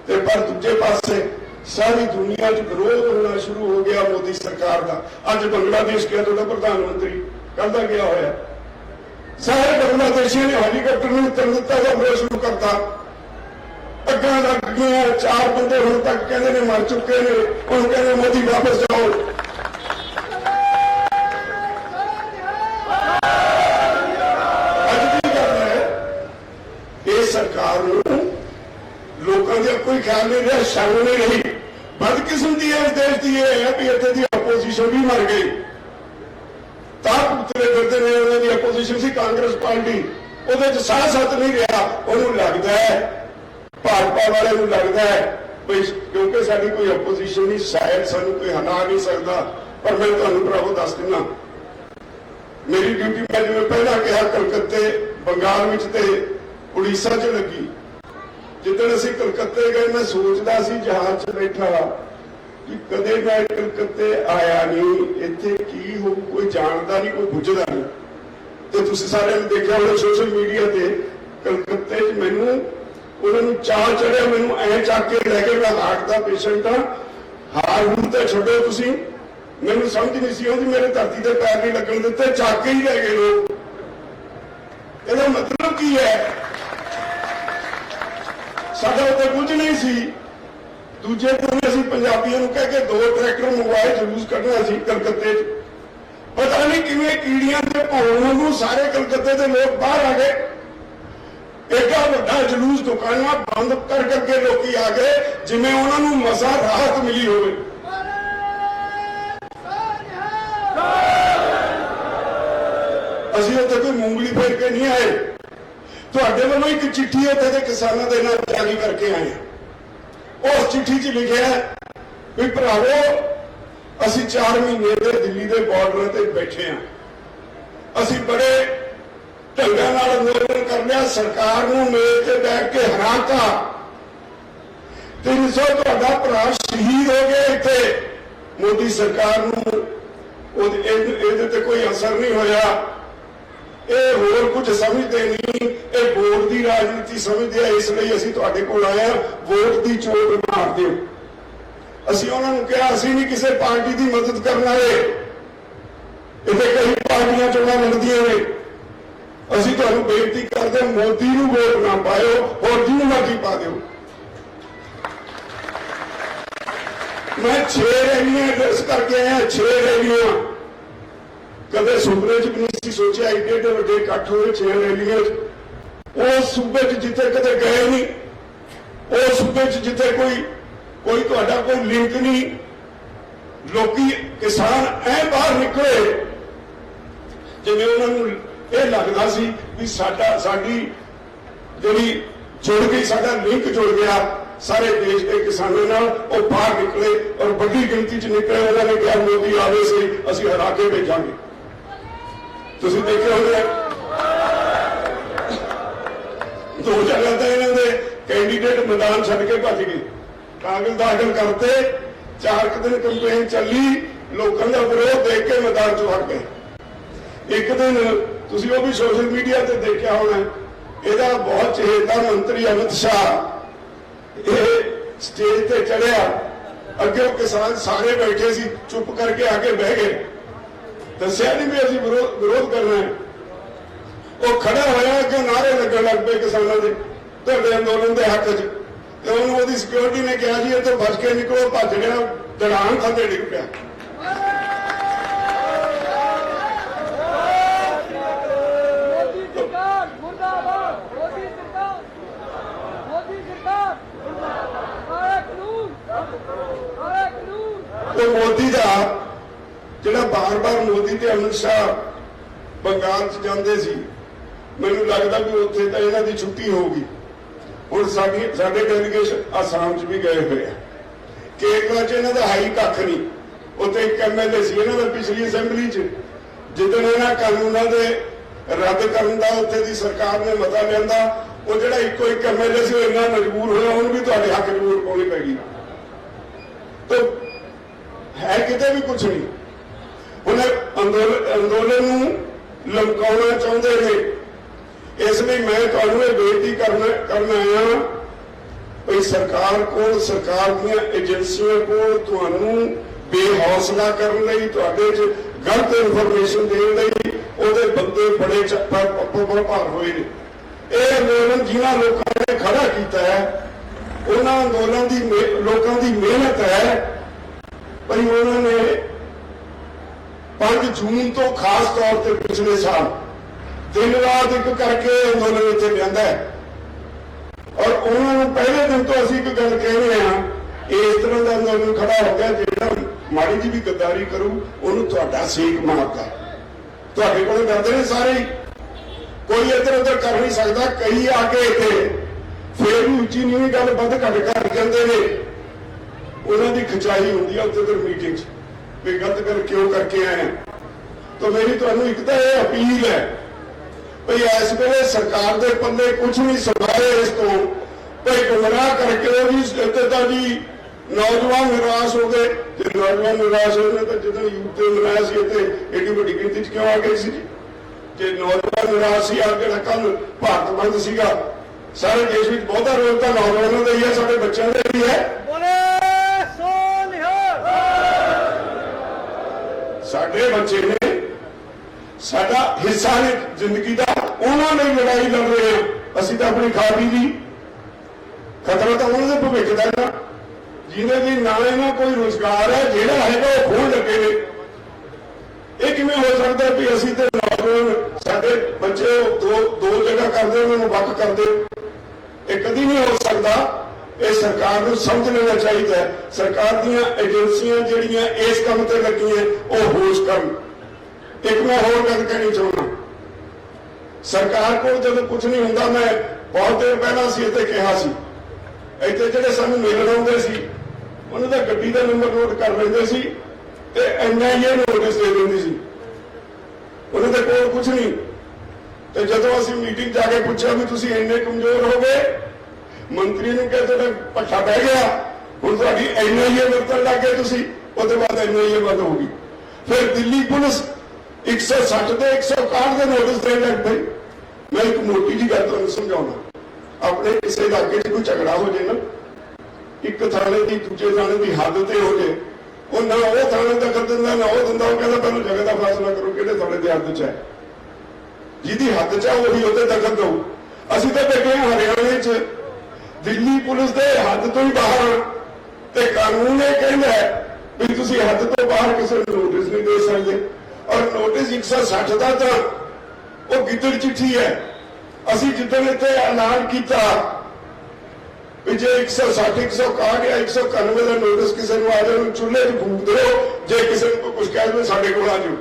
ਤੇ ਪਰ ਦੂਜੇ ਪਾਸੇ ਸਾਰੀ ਦੁਨੀਆ 'ਚ ਵਿਰੋਧ ਹੋਣਾ ਸ਼ੁਰੂ ਹੋ ਗਿਆ ਮੋਦੀ ਸਰਕਾਰ ਦਾ। ਅੱਜ ਬੰਗਲਾਦੇਸ਼ ਗਿਆ ਤੁਹਾਡਾ ਪ੍ਰਧਾਨ ਮੰਤਰੀ, ਕੱਲ੍ਹ ਦਾ ਗਿਆ ਹੋਇਆ। ਸਾਰੇ ਬੰਗਲਾਦੇਸ਼ੀਆਂ ਨੇ ਹੈਲੀਕਾਪਟਰ ਨੂੰ ਉਤਰ ਦਿੱਤਾ ਜਾਂ ਵਿਰੋਧ ਸ਼ੁਰੂ ਕਰਤਾ। ਅੱਗਾਂ ਲੱਗ ਗਈਆਂ। 4 ਬੰਦੇ ਹੁਣ ਤੱਕ ਕਹਿੰਦੇ ਨੇ ਮਰ ਚੁੱਕੇ ਨੇ। ਹੁਣ ਕਹਿੰਦੇ ਮੋਦੀ ਵਾਪਸ ਜਾਓ। ਅੱਜ ਕੀ ਕਰਨਾ ਹੈ? ਇਹ ਸਰਕਾਰ ਨੂੰ ਲੋਕਾਂ ਦਾ ਕੋਈ ਖਿਆਲ ਨਹੀਂ ਰਿਹਾ, ਸ਼ਰਮ ਨਹੀਂ ਰਹੀ। ਬਦਕਿਸਮਤੀ ਇਸ ਦੇਸ਼ ਦੀ ਇਹ ਹੈ ਵੀ ਇੱਥੇ ਦੀ ਆਪੋਜੀਸ਼ਨ ਵੀ ਮਰ ਗਈ। ਤਾਂ ਪੁੱਤਰੇ ਫਿਰਦੇ ਨੇ, ਉਹਨਾਂ ਦੀ ਆਪੋਜੀਸ਼ਨ ਸੀ ਕਾਂਗਰਸ ਪਾਰਟੀ, ਉਹਦੇ 'ਚ ਸਾਹ ਸੱਤ ਨਹੀਂ ਰਿਹਾ। ਉਹਨੂੰ ਲੱਗਦਾ ਹੈ, ਭਾਜਪਾ ਵਾਲੇ ਨੂੰ ਲੱਗਦਾ ਹੈ ਵੀ ਕਿਉਂਕਿ ਸਾਡੀ ਕੋਈ ਆਪੋਜੀਸ਼ਨ ਨਹੀਂ, ਸ਼ਾਇਦ ਸਾਨੂੰ ਕੋਈ ਹਟਾ ਨਹੀਂ ਸਕਦਾ। ਪਰ ਮੈਂ ਤੁਹਾਨੂੰ ਭਰਾਵੋ ਦੱਸ ਦਿੰਦਾ, ਮੇਰੀ ਡਿਊਟੀ ਮੈਂ ਜਿਵੇਂ ਪਹਿਲਾਂ ਕਿਹਾ ਕਲਕੱਤੇ, ਬੰਗਾਲ ਵਿੱਚ ਤੇ ਉੜੀਸਾ 'ਚ ਲੱਗੀ। ਜਿੱਦਣ ਅਸੀਂ ਕਲਕੱਤੇ ਗਏ ਮੈਂ ਸੋਚਦਾ ਸੀ ਜਹਾਜ਼ 'ਚ ਬੈਠਾ ਕਿ ਕਦੇ ਮੈਂ ਕਲਕੱਤੇ ਆਇਆ ਨਹੀਂ, ਇੱਥੇ ਕੀ ਹੋ ਕੋਈ ਜਾਣਦਾ ਨਹੀਂ, ਕੋਈ ਪੁੱਛਦਾ ਨਹੀਂ। ਤੇ ਤੁਸੀਂ ਸਾਰਿਆਂ ਨੇ ਦੇਖਿਆ ਹੋਣਾ ਸੋਸ਼ਲ ਮੀਡੀਆ ਤੇ ਕਲਕੱਤੇ 'ਚ ਮੈਨੂੰ ਉਹਨਾਂ ਨੂੰ ਚਾਹ ਚੜਿਆ, ਮੈਨੂੰ ਐਂ ਚੱਕ ਕੇ ਲੈ ਕੇ, ਮੈਂ ਹਾਰਟ ਦਾ ਪੇਸ਼ੈਂਟ ਹਾਂ, ਹਾਰ ਹੁਣ ਤੇ ਛੱਡੋ ਤੁਸੀਂ, ਮੈਨੂੰ ਸਮਝ ਨਹੀਂ ਸੀ ਆਉਂਦੀ, ਮੇਰੇ ਧਰਤੀ ਦੇ ਪੈਰ ਨਹੀਂ ਲੱਗਣ ਦਿੱਤੇ, ਚੱਕ ਕੇ ਹੀ ਲੈ ਗਏ ਲੋਕ। ਇਹਦਾ ਮਤਲਬ ਕੀ ਹੈ? ਸਾਡਾ ਉੱਤੇ ਕੁਝ ਨਹੀਂ ਸੀ। ਦੂਜੇ ਦਿਨ ਅਸੀਂ ਪੰਜਾਬੀਆਂ ਨੂੰ ਕਹਿ ਕੇ 2 ਟਰੈਕਟਰ ਮੰਗਵਾਏ, ਜਲੂਸ ਕੱਢਣਾ ਸੀ ਕਲਕੱਤੇ 'ਚ। ਪਤਾ ਨਹੀਂ ਕਿਵੇਂ ਕੀੜੀਆਂ ਦੇ ਭੌਣ ਨੂੰ ਸਾਰੇ ਕਲਕੱਤੇ ਦੇ ਲੋਕ ਬਾਹਰ ਆ ਗਏ। ਏਡਾ ਵੱਡਾ ਜਲੂਸ, ਦੁਕਾਨਾਂ ਬੰਦ ਕਰ ਕਰਕੇ ਲੋਕੀ ਆ ਗਏ ਜਿਵੇਂ ਉਹਨਾਂ ਨੂੰ ਮਸਾਂ ਰਾਹਤ ਮਿਲੀ ਹੋਵੇ। ਅਸੀਂ ਉੱਥੇ ਕੋਈ ਮੂੰਗਲੀ ਫੇਰ ਕੇ ਨਹੀਂ ਆਏ। ਤੁਹਾਡੇ ਵੱਲੋਂ ਇੱਕ ਚਿੱਠੀ ਉੱਥੇ ਦੇ ਕਿਸਾਨਾਂ ਦੇ ਨਾਲ ਜਾਰੀ ਕਰਕੇ ਆਏ। ਉਸ ਚਿੱਠੀ 'ਚ ਲਿਖਿਆ ਵੀ ਭਰਾਵੋ ਅਸੀਂ 4 ਮਹੀਨੇ ਦੇ ਦਿੱਲੀ ਦੇ ਬਾਰਡਰ ਤੇ ਬੈਠੇ ਹਾਂ। ਅਸੀਂ ਬੜੇ ਢੰਗਾਂ ਨਾਲ ਅੰਦੋਲਨ ਕਰ ਲਿਆ, ਸਰਕਾਰ ਨੂੰ ਮੇਜ਼ ਤੇ ਬੈਠ ਕੇ ਹਰਾਤਾ। 300 ਤੁਹਾਡਾ ਭਰਾ ਸ਼ਹੀਦ ਹੋ ਗਏ ਇੱਥੇ। ਮੋਦੀ ਸਰਕਾਰ ਨੂੰ ਇਹਦੇ ਤੇ ਕੋਈ ਅਸਰ ਨਹੀਂ ਹੋਇਆ। ਇਹ ਹੋਰ ਕੁਝ ਸਮਝਦੇ ਨਹੀਂ, ਇਹ ਵੋਟ ਦੀ ਰਾਜਨੀਤੀ ਸਮਝਦੇ ਆ। ਇਸ ਲਈ ਅਸੀਂ ਤੁਹਾਡੇ ਕੋਲ ਆਏ ਹਾਂ, ਵੋਟ ਦੀ ਚੋਟ ਮਾਰ ਦਿਓ। ਅਸੀਂ ਉਹਨਾਂ ਨੂੰ ਕਿਹਾ ਅਸੀਂ ਨਹੀਂ ਕਿਸੇ ਪਾਰਟੀ ਦੀ ਮਦਦ ਕਰਨ ਵਾਲੇ। ਇੱਥੇ ਕਈ ਪਾਰਟੀਆਂ ਚੋਣਾਂ ਲੜਦੀਆਂ ਨੇ। ਅਸੀਂ ਤੁਹਾਨੂੰ ਬੇਨਤੀ ਕਰਦੇ ਮੋਦੀ ਨੂੰ ਵੋਟ ਨਾ ਪਾਇਓ, ਹੋਰ ਜਿਹਨੂੰ ਮਰਜ਼ੀ ਪਾ ਦਿਓ। ਮੈਂ 6 ਰੈਲੀਆਂ ਐਡਰੈਸ ਕਰਕੇ ਆਇਆ, 6 ਰੈਲੀਆਂ। ਕਦੇ ਸੁਪਨੇ 'ਚ ਵੀ ਨਹੀਂ ਸੀ ਸੋਚਿਆ ਏਡੇ ਵੱਡੇ ਇਕੱਠ ਹੋਏ 6 ਰੈਲੀਆਂ 'ਚ। उस सूबे जिथे कदे गए नहीं, उस सूबे जिथे कोई तुहाडा कोई लिंक नहीं, लोकी किसान ऐ बाहर निकले जिवें उन्होंने ये लगता सी भी साडी जिहड़ी जुड़ गई, साडा लिंक जुड़ गया सारे देश के किसानों नाल, वो बाहर निकले और बड़ी गिनती च निकले। उन्होंने कहा मोदी आवे से असीं हरा के भेजांगे। तुसीं देखे होणे दो जगह तो इन्हों के कैंडीडेट मैदान छड्ड के भज गए, कागज दाखिल करते, 4 दिन कैंपेन चली, लोगों का विरोध देख के मैदान च वड़ गए। एक दिन तुसीं वो भी सोशल मीडिया ते देखा होना, ਇਹਦਾ बहुत चहेता मंत्री अमित शाह ये स्टेज ते चढ़िया, अगे किसान सारे बैठे सी, चुप करके आके बह गए, दसिया नहीं भी असीं विरोध करना है। वो खड़ा होया कि नारे लगन लग पे किसानों के तुहाडे अंदोलन के हक च, तो उन्होंने सिक्योरिटी ने कहा जी इत्थों बच के निकलो, भज गया, दड़ान थल्ले डिग पिया। तो मोदी का जिहड़ा बार बार मोदी ते अमित शाह बंगाल च जांदे सी, मैनूं लगदा भी उत्थे तां इन्हां दी छुट्टी होगी। हुण साडे डेलीगेशन आसाम च भी गए हुए हैं, केरला च इन्हां दा हाई कख नहीं, उत्थे एक MLA सी इन्हां दा पिछली असैंबली च, जिदन इन्हां कानूनां दे रद्द करन दा उत्थे दी सरकार ने मता लिआंदा, वो जिहड़ा इक्को एक MLA सी इन्ना मजबूर होया हुण भी तुहाडे हक च वोट पाउणी पैगी। तो है किते भी कुछ नहीं, उन्हें अंदोलन नूं लमकाउणा चाहुंदे ने। इसलिए मैं तुहानूं ये बेनती करना आया भई सरकार को, सरकार दीआं एजेंसियां को तुहानूं बेहौसला करन लई, तुहाडे च गलत इन्फॉर्मेशन देण लई ਉਹਦੇ ਬੰਦੇ बड़े प्रभार होए ने। ਇਹ ਅੰਦੋਲਨ जिन्हां लोगों ने खड़ा किया है, उन्हां अंदोलन की लोगों की मेहनत है। भाई उन्होंने 5 जून तो खास तौर पर पिछले साल दिन रात एक करके अंदोलन इत्थे लिआंदा है, और उन्होंने पहले दिन तो असीं एक गल कह रहे हैं, इस तरह का अंदोलन खड़ा हो गया जिहड़ा माड़ी जी भी गद्दारी करू उन्होंने तुहाडा सेक मारदा। तुहाडे कोल डरदे ने सारे, कोई इधर उधर कर नहीं सकता। कई आके इत्थे फिर भी उच्ची नीवीं गल वध घट कर जांदे ने, उन्होंने खिंचाई होंगी है उत्थे मीटिंग भी गलत गल क्यों करके आए हैं। तो मेरी तुहानूं एक तो यह अपील है भाई इस वेले सरकार के पल्ले कुछ नहीं सिवाए इस तो भाई गुमराह करके भी तो जी नौजवान निराश हो गए। जो नौजवान निराश हो गए तो जिदन यूथ डे मनाया सी इत्थे एडी वड्डी गिनती क्यों आ गई सी? जे नौजवान निराश सी आ जिहड़ा कल भारत बंद सीगा, सारे देश में बहुता रोल तो नौजवानों का ही है, साडे बच्चों का ही है। साडे बच्चे ने साडा हिस्सा ने जिंदगी का, उन्होंने लड़ाई लड़ रहे हैं, असीं तो अपनी खा पी ली। खतरा तो उन्होंने भविख का ना, जिन्हें भी ना इन्हें कोई रोजगार है, जिहड़ा हैगा वो खोल लगे ने। ये किवें हो सकता है भी असीं ते नौजवान साडे बच्चे दो जगह करते उन्होंने वक करते? ये कभी नहीं हो सकता। ये सरकार को समझ लेना चाहिए। सरकार दीयां एजेंसियां जिहड़ियां इस काम ते लगियां वो होश करन। एक मैं होर गल कहनी चाहुंदा, सरकार को जब कुछ नहीं हुंदा, मैं बहुत देर पहला सी इत्थे कहा सी, इत्थे जिहड़े सानूं मिलण आउंदे सी उन्हां दा गड्डी दा नंबर नोट कर लैंदे सी ते NIA नोटिस दे दिंदी सी, उन्हां दे कोल कुछ नहीं। ते जदों असीं मीटिंग जाके पुछिआ भी तुसीं इन्ने कमजोर हो गए, मंत्री ने कहा तुहाडा पट्ठा बह गया, हुण तुहाडी NIA वरतण लग गए तुसीं, उसदे बाद NIA बंद हो गई। फिर दिल्ली पुलिस 160 ते 161 के नोटिस देने लग पई। मैं एक मोटी जी गल तुहानूं समझाउणा, अपने किसी इलाके च कोई झगड़ा हो जाए ना, एक थाने की दूजे थाने की हद ते हो जाए, वो ना वो थाने दखल दिंदा ना वो दिंदा, वो कहता पहले जगह का फैसला करो किहड़े थाने की हद च है, जिहदी हद च है वही उत्ते दखल दो। असीं तां बैठे हां हरियाणे च, दिल्ली पुलिस दे हद तो ही बाहर, ते कानून ये कहंदा है भी तुसीं हद तो बाहर किसी नूं नोटिस नहीं दे सकदे। और नोटिस 160 का तो वो गिद्दड़ चिट्ठी है, ਅਸੀਂ ਜਿੱਦਣ ਇੱਥੇ ਐਲਾਨ ਕੀਤਾ ਵੀ ਜੇ 160 161 ਜਾਂ 191 ਦਾ ਨੋਟਿਸ ਕਿਸੇ ਨੂੰ ਆ ਜਾਏ ਉਹਨੂੰ ਚੁੱਲ੍ਹੇ 'ਚ ਫੂਕ ਦਿਓ, ਜੇ ਕਿਸੇ ਨੂੰ ਕੁਝ ਕਹਿ ਦੇਵੇ ਸਾਡੇ ਕੋਲ ਆ ਜਾਓ।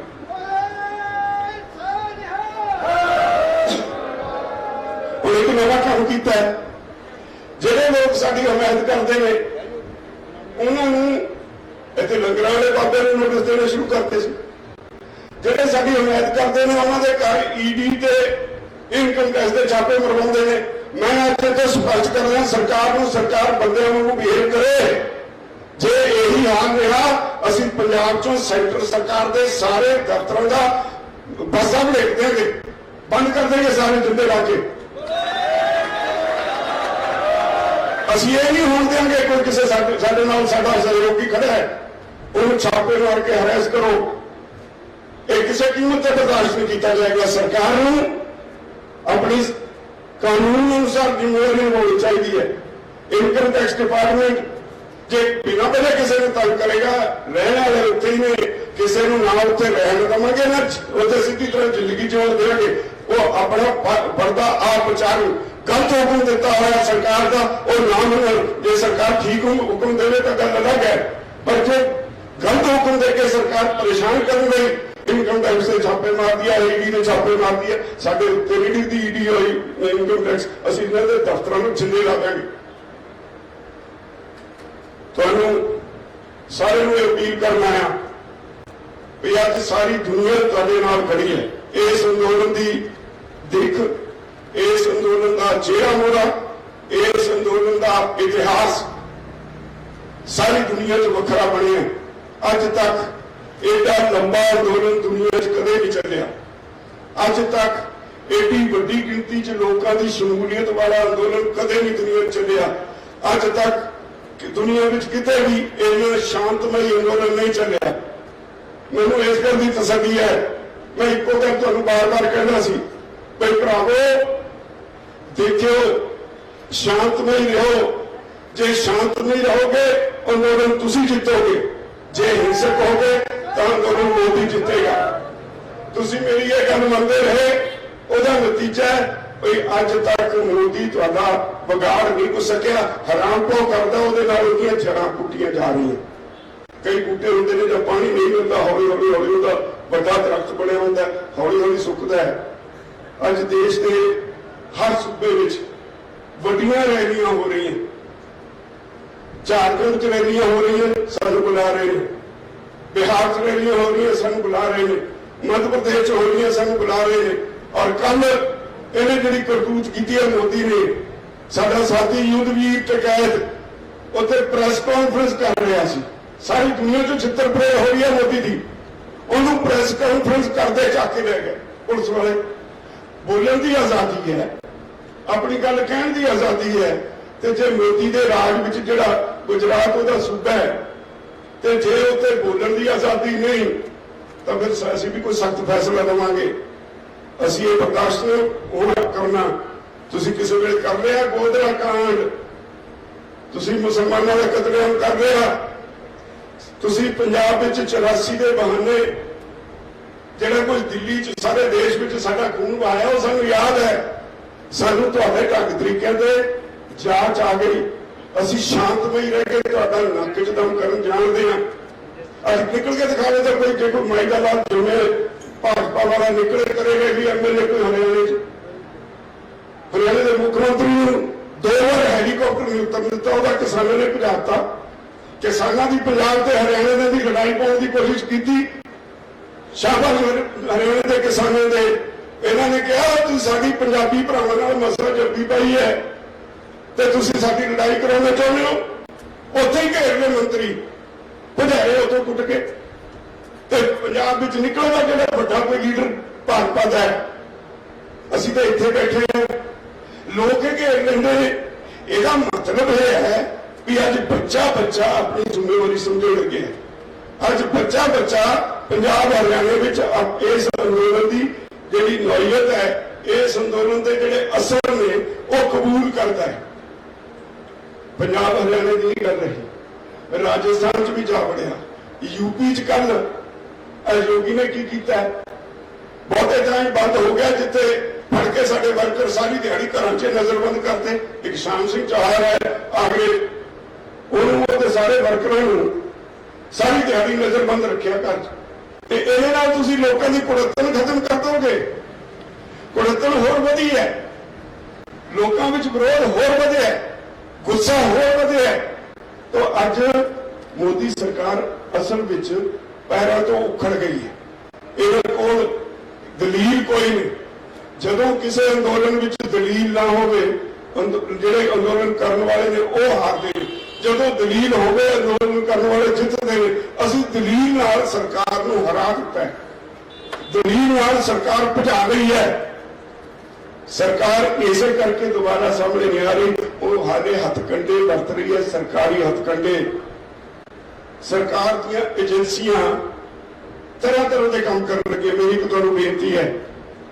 ਹੁਣ ਇੱਕ ਨਵਾਂ ਕੰਮ ਕੀਤਾ ਹੈ, ਜਿਹੜੇ ਲੋਕ ਸਾਡੀ ਹਮਾਇਤ ਕਰਦੇ ਨੇ ਉਹਨਾਂ ਨੂੰ ਇੱਥੇ ਲੰਗਰਾਂ ਵਾਲੇ ਬਾਬੇ ਨੂੰ ਨੋਟਿਸ ਦੇਣੇ ਸ਼ੁਰੂ ਕਰਤੇ ਸੀ। ਜਿਹੜੇ ਸਾਡੀ ਹਮਾਇਤ ਕਰਦੇ ਨੇ ਉਹਨਾਂ ਦੇ ਘਰ ਈਡੀ ਤੇ ਇਨਕਮ ਟੈਕਸ ਦੇ ਛਾਪੇ ਮਰਵਾਉਂਦੇ ਨੇ। ਮੈਂ ਅੱਜ ਇੱਥੇ ਸਪਸ਼ਟ ਕਰ ਰਿਹਾ ਸਰਕਾਰ ਨੂੰ, ਸਰਕਾਰ ਬੰਦਿਆਂ ਨੂੰ ਬਿਹੇਵ ਕਰੇ। ਜੇ ਇਹੀ ਹਾਲ ਰਿਹਾ ਅਸੀਂ ਪੰਜਾਬ ਚੋਂ ਸੈਂਟਰ ਸਰਕਾਰ ਦੇ ਸਾਰੇ ਦਫ਼ਤਰਾਂ ਦਾ ਬੱਸਾਂ ਭੇਜ ਦੇਵਾਂਗੇ, ਬੰਦ ਕਰ ਦੇਵਾਂਗੇ ਸਾਰੇ ਜਿੰਦੇ ਲਾ ਕੇ। ਅਸੀਂ ਇਹ ਨਹੀਂ ਹੋਣ ਦੇਵਾਂਗੇ ਕੋਈ ਕਿਸੇ ਸਾਡੇ ਨਾਲ ਸਾਡਾ ਸਹਿਯੋਗੀ ਖੜਾ ਹੈ ਉਹਨੂੰ ਛਾਪੇ ਮਾਰ ਕੇ ਹਰੈਸ ਕਰੋ। ਇਹ ਕਿਸੇ ਕੀਮਤ ਤੇ ਬਰਦਾਸ਼ਤ ਨਹੀਂ ਕੀਤਾ ਜਾਏਗਾ। ਸਰਕਾਰ ਨੂੰ ਆਪਣੀ ਕਾਨੂੰਨ ਅਨੁਸਾਰ ਜ਼ਿੰਮੇਵਾਰੀ ਨਿਭਾਉਣੀ ਚਾਹੀਦੀ ਹੈ। ਇਨਕਮ ਟੈਕਸ ਡਿਪਾਰਟਮੈਂਟ ਜੇ ਬਿਨਾਂ ਵਜ੍ਹਾ ਕਿਸੇ ਨੂੰ ਤੰਗ ਕਰੇਗਾ, ਰਹਿਣ ਵਾਲੇ ਉੱਥੇ ਹੀ ਨੇ, ਕਿਸੇ ਨੂੰ ਨਾ ਉੱਥੇ ਰਹਿਣ ਦੇਵਾਂਗੇ ਨਾ ਉੱਥੇ ਸਿੱਧੀ ਤਰ੍ਹਾਂ ਜ਼ਿੰਦਗੀ ਜਿਉਣ ਦੇਵਾਂਗੇ। ਉਹ ਆਪਣਾ ਪਰਦਾ ਆਪ ਵਿਚਾਰੂ। ਗਲਤ ਹੁਕਮ ਦਿੱਤਾ ਹੋਇਆ ਸਰਕਾਰ ਦਾ ਉਹ ਨਾ ਮੰਨਣ। ਜੇ ਸਰਕਾਰ ਠੀਕ ਹੁਕਮ ਦੇਵੇ ਤਾਂ ਗੱਲ ਅਲੱਗ ਹੈ, ਪਰ ਜੇ ਗਲਤ ਹੁਕਮ ਦੇ ਕੇ ਸਰਕਾਰ ਪਰੇਸ਼ਾਨ ਕਰਨ ਲਈ ਇਨਕਮ ਟੈਕਸ ਦੇ ਛਾਪੇ ਮਾਰਦੀ ਹੈ, ਈਡੀ ਦੇ ਛਾਪੇ ਮਾਰਦੀ ਹੈ, ਸਾਡੇ ਉੱਤੇ ਰੀਡੀ ਦੀ ਈਡੀ ਹੋਈ ਇਨਕਮ ਟੈਕਸ, ਅਸੀਂ ਇਹਨਾਂ ਦੇ ਦਫ਼ਤਰਾਂ ਨੂੰ ਛਿੰਦੇ ਲਾ ਦਿਆਂਗੇ। ਤੁਹਾਨੂੰ ਸਾਰਿਆਂ ਨੂੰ ਅਪੀਲ ਕਰਨਾ ਆ ਵੀ ਅੱਜ ਸਾਰੀ ਦੁਨੀਆ ਤੁਹਾਡੇ ਨਾਲ ਖੜੀ ਹੈ। ਇਸ ਅੰਦੋਲਨ ਦੀ ਦਿੱਖ, ਇਸ ਅੰਦੋਲਨ ਦਾ ਚਿਹਰਾ ਮੋਹਰਾ, ਇਸ ਅੰਦੋਲਨ ਦਾ ਇਤਿਹਾਸ ਸਾਰੀ ਦੁਨੀਆ 'ਚ ਵੱਖਰਾ ਬਣਿਆ। ਅੱਜ ਤੱਕ ਏਡਾ ਲੰਬਾ ਅੰਦੋਲਨ ਦੁਨੀਆ 'ਚ ਕਦੇ ਨਹੀਂ ਚੱਲਿਆ। ਅੱਜ ਤੱਕ ਏਡੀ ਵੱਡੀ ਗਿਣਤੀ 'ਚ ਲੋਕਾਂ ਦੀ ਸ਼ਮੂਲੀਅਤ ਵਾਲਾ ਅੰਦੋਲਨ ਕਦੇ ਨਹੀਂ ਦੁਨੀਆ 'ਚ ਚੱਲਿਆ। ਅੱਜ ਤੱਕ ਦੁਨੀਆ ਵਿੱਚ ਕਿਤੇ ਵੀ ਇੰਨਾ ਸ਼ਾਂਤਮਈ ਅੰਦੋਲਨ ਨਹੀਂ ਚੱਲਿਆ। ਮੈਨੂੰ ਇਸ ਗੱਲ ਦੀ ਤਸੱਲੀ ਹੈ। ਮੈਂ ਇੱਕੋ ਗੱਲ ਤੁਹਾਨੂੰ ਬਾਰ-ਬਾਰ ਕਹਿਣਾ ਸੀ ਵੀ ਭਰਾਵੋ ਦੇਖਿਓ, ਸ਼ਾਂਤਮਈ ਰਹੋ। ਜੇ ਸ਼ਾਂਤਮਈ ਰਹੋਗੇ ਅੰਦੋਲਨ ਤੁਸੀਂ ਜਿੱਤੋਗੇ, ਜੇ ਹਿੰਸਕ ਹੋਗੇ ਤਾਂ ਅੰਦੋਲਨ ਮੋਦੀ ਜਿੱਤੇਗਾ। ਤੁਸੀਂ ਮੇਰੀ ਇਹ ਗੱਲ ਮੰਨਦੇ ਰਹੇ, ਉਹਦਾ ਨਤੀਜਾ ਵੀ ਅੱਜ ਤੱਕ ਮੋਦੀ ਤੁਹਾਡਾ ਵਿਗਾੜ ਨਹੀਂ ਹੋ ਸਕਿਆ। ਹਰਾਮ ਭੋ ਕਰਦਾ, ਉਹਦੇ ਨਾਲ ਉਹਦੀਆਂ ਜੜ੍ਹਾਂ ਪੁੱਟੀਆਂ ਜਾ ਰਹੀਆਂ। ਕਈ ਬੂਟੇ ਹੁੰਦੇ ਨੇ ਜਦ ਪਾਣੀ ਨਹੀਂ ਮਿਲਦਾ ਹੌਲੀ ਹੌਲੀ ਹੌਲੀ ਉਹਦਾ ਵੱਡਾ ਦਰਖਤ ਬਣਿਆ ਹੁੰਦਾ, ਹੌਲੀ ਹੌਲੀ ਸੁੱਕਦਾ ਹੈ। ਅੱਜ ਦੇਸ਼ ਦੇ ਹਰ ਸੂਬੇ ਵਿੱਚ ਵੱਡੀਆਂ ਰੈਲੀਆਂ ਹੋ ਰਹੀਆਂ। ਝਾਰਖੰਡ 'ਚ ਰੈਲੀਆਂ ਹੋ ਰਹੀਆਂ, ਸਾਨੂੰ ਬੁਲਾ ਰਹੇ ਨੇ। ਬਿਹਾਰ 'ਚ ਰੈਲੀਆਂ ਹੋ ਰਹੀਆਂ, ਸਾਨੂੰ ਬੁਲਾ ਰਹੇ ਨੇ। ਮੱਧ ਪ੍ਰਦੇਸ਼ 'ਚ ਹੋ ਰਹੀਆਂ, ਸਾਨੂੰ ਬੁਲਾ ਰਹੇ ਨੇ। ਔਰ ਕੱਲ ਇਹਨੇ ਜਿਹੜੀ ਕਰਤੂਤ ਕੀਤੀ ਹੈ ਮੋਦੀ ਨੇ, ਸਾਡਾ ਸਾਥੀ ਯੁੱਧਵੀਰ ਟਕੈਤ ਉੱਥੇ ਪ੍ਰੈਸ ਕਾਨਫਰੰਸ ਕਰ ਰਿਹਾ ਸੀ। ਸਾਰੀ ਦੁਨੀਆ 'ਚ ਛਿੱਤਰ ਪ੍ਰੇਰ ਹੋ ਰਹੀ ਹੈ ਮੋਦੀ ਦੀ। ਉਹਨੂੰ ਪ੍ਰੈਸ ਕਾਨਫਰੰਸ ਕਰਦੇ ਚੱਕ ਕੇ ਲੈ ਗਏ ਪੁਲਿਸ ਵਾਲੇ। ਬੋਲਣ ਦੀ ਆਜ਼ਾਦੀ ਹੈ, ਆਪਣੀ ਗੱਲ ਕਹਿਣ ਦੀ ਆਜ਼ਾਦੀ ਹੈ। ਤੇ ਜੇ ਮੋਦੀ ਦੇ ਰਾਜ ਵਿੱਚ ਜਿਹੜਾ ਗੁਜਰਾਤ ਉਹਦਾ ਸੂਬਾ ਹੈ ਤੇ ਜੇ ਉੱਥੇ ਬੋਲਣ ਦੀ ਆਜ਼ਾਦੀ ਨਹੀਂ ਤਾਂ ਫਿਰ ਅਸੀਂ ਵੀ ਕੋਈ ਸਖਤ ਫੈਸਲਾ ਲਵਾਂਗੇ। ਅਸੀਂ ਇਹ ਬਰਦਾਸ਼ਤ ਹੋਣਾ ਕਰਨਾ। ਤੁਸੀਂ ਕਿਸੇ ਵੇਲੇ ਕਰ ਲਿਆ ਗੋਦਰਾ ਕਾਂਡ, ਤੁਸੀਂ ਮੁਸਲਮਾਨਾਂ ਦਾ ਕਤਲੇਆਮ ਕਰ ਲਿਆ, ਤੁਸੀਂ ਪੰਜਾਬ ਵਿੱਚ 84 ਦੇ ਬਹਾਨੇ ਜਿਹੜਾ ਕੁਝ ਦਿੱਲੀ 'ਚ ਸਾਰੇ ਦੇਸ਼ ਵਿੱਚ ਸਾਡਾ ਖੂਨ ਵਹਾਇਆ ਉਹ ਸਾਨੂੰ ਯਾਦ ਹੈ। ਸਾਨੂੰ ਤੁਹਾਡੇ ਢੰਗ ਤਰੀਕਿਆਂ ਦੇ ਜਾਂਚ ਆ ਗਈ। ਅਸੀਂ ਸ਼ਾਂਤਮਈ ਰਹਿ ਕੇ ਤੁਹਾਡਾ ਨੱਕ 'ਚ ਦਮ ਕਰਨ ਜਾਣਦੇ ਹਾਂ। ਅੱਜ ਨਿਕਲ ਕੇ ਦਿਖਾਵੇ ਤਾਂ ਕੋਈ ਜੇ ਕੋਈ ਮਾਈ ਦਾ ਲਾਲ ਜਿਵੇਂ ਭਾਜਪਾ ਵਾਲਾ ਨਿਕਲੇ ਕਰੇਗਾ ਵੀ ਐਮਐਲਏ ਕੋਈ ਹਰਿਆਣੇ 'ਚ। ਹਰਿਆਣੇ ਦੇ ਮੁੱਖ ਮੰਤਰੀ ਨੂੰ 2 ਵਾਰ ਹੈਲੀਕਾਪਟਰ ਨਹੀਂ ਉਤਰਨ ਦਿੱਤਾ, ਉਹਦਾ ਕਿਸਾਨਾਂ ਨੇ ਭਜਾਤਾ। ਕਿਸਾਨਾਂ ਦੀ ਪੰਜਾਬ ਤੇ ਹਰਿਆਣੇ ਦੇ ਦੀ ਲੜਾਈ ਪਾਉਣ ਦੀ ਕੋਸ਼ਿਸ਼ ਕੀਤੀ। ਸ਼ਾਹਬਾਜ਼ ਹਰਿਆਣੇ ਦੇ ਕਿਸਾਨਾਂ ਦੇ ਇਹਨਾਂ ਨੇ ਕਿਹਾ ਤੁਸੀਂ ਸਾਡੀ ਪੰਜਾਬੀ ਭਰਾਵਾਂ ਨਾਲ ਮਸਲਾ ਜਲਦੀ ਪਾਈ ਹੈ ਤੇ ਤੁਸੀਂ ਸਾਡੀ ਲੜਾਈ ਕਰਾਉਣਾ ਚਾਹੁੰਦੇ ਹੋ। ਉੱਥੇ ਹੀ ਘੇਰ ਲਏ ਮੰਤਰੀ, ਭਜਾਏ ਉੱਥੋਂ ਕੁੱਟ ਕੇ। ਤੇ ਪੰਜਾਬ ਵਿੱਚ ਨਿਕਲਦਾ ਜਿਹੜਾ ਵੱਡਾ ਕੋਈ ਲੀਡਰ ਭਾਜਪਾ ਦਾ ਹੈ। ਅਸੀਂ ਤਾਂ ਇੱਥੇ ਬੈਠੇ ਹਾਂ, ਲੋਕ ਘੇਰ ਲੈਂਦੇ ਨੇ। ਇਹਦਾ ਮਤਲਬ ਇਹ ਹੈ ਵੀ ਅੱਜ ਬੱਚਾ ਆਪਣੀ ਜ਼ਿੰਮੇਵਾਰੀ ਸਮਝਣ ਲੱਗੇ। ਅੱਜ ਬੱਚਾ ਪੰਜਾਬ ਹਰਿਆਣੇ ਵਿੱਚ ਇਸ ਅੰਦੋਲਨ ਦੀ ਜਿਹੜੀ ਨੌਈਅਤ ਹੈ, ਇਸ ਅੰਦੋਲਨ ਦੇ ਜਿਹੜੇ ਅਸਰ ਨੇ ਉਹ ਕਬੂਲ ਕਰਦਾ ਹੈ। ਪੰਜਾਬ ਹਰਿਆਣੇ ਦੀ ਨਹੀਂ ਕਰ ਰਹੀ, ਰਾਜਸਥਾਨ 'ਚ ਵੀ ਜਾ ਵੜਿਆ। यूपी च कल योगी ने की किया, बहुते थां बंद हो गया जिथे फड़ के साडे वर्कर सारी दिहाड़ी घरां 'ਚ नजरबंद करते। एक शाम सिंह चौहान है आगे उन्होंने सारे वर्करां नूं सारी दिहाड़ी नजरबंद रखिया घर 'ਚ। ते इहदे नाल तुसीं लोकां दी कुड़तन खत्म कर दोगे। कुड़तन होर वधी है, लोकां विच विरोध होर वधिया, गुस्सा होर वधिया। तो अज मोदी सरकार असल विच पैरां तो उखड़ गई है। इहदे कोल दलील कोई नहीं। जदों किसी अंदोलन विच दलील ना होवे, जिहड़े अंदोलन करन वाले ने वो हारदे, जदों दलील होवे अंदोलन करन वाले जितदे ने। असीं दलील नाल सरकार नूं हरा दित्ता है, दलील नाल सरकार भजा गई है। सरकार इसे करके दोबारा सामने नहीं आ रही, वो हाले हथकंडे वरत रही है, सरकारी हथकंडे। सरकार ਦੀਆਂ एजेंसियां तरह तरह के काम कर लगे। मेरी एक तुहानूं बेनती है,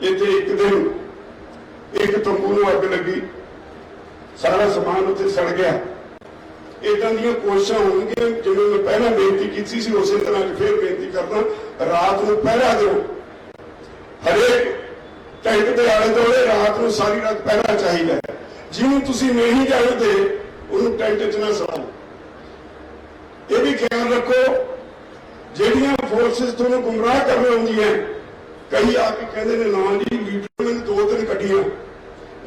इत्थे एक दिन एक तंबू नूं अग लगी, सारा समान उत्थे सड़ गया। इदां दीयां कोशिशां होणगीआं। जिवें मैं पहला बेनती कीती सी उसे तरह फिर बेनती करदा, रात नूं पहरा दिओ। हरेक टैंक के आले दुआले रात नूं सारी रात पहरा चाहिए। जिन्होंने तुसीं नहीं जानते उन्होंने टेंट च ना सड़ाओ। ये भी ख्याल रखो, ਜਿਹੜੀਆਂ फोर्सिस ਤੁਹਾਨੂੰ गुमराह करने आउंदियां, कई आके कहते हैं ना जी लीडर मैंने 2-3 कट्टियां।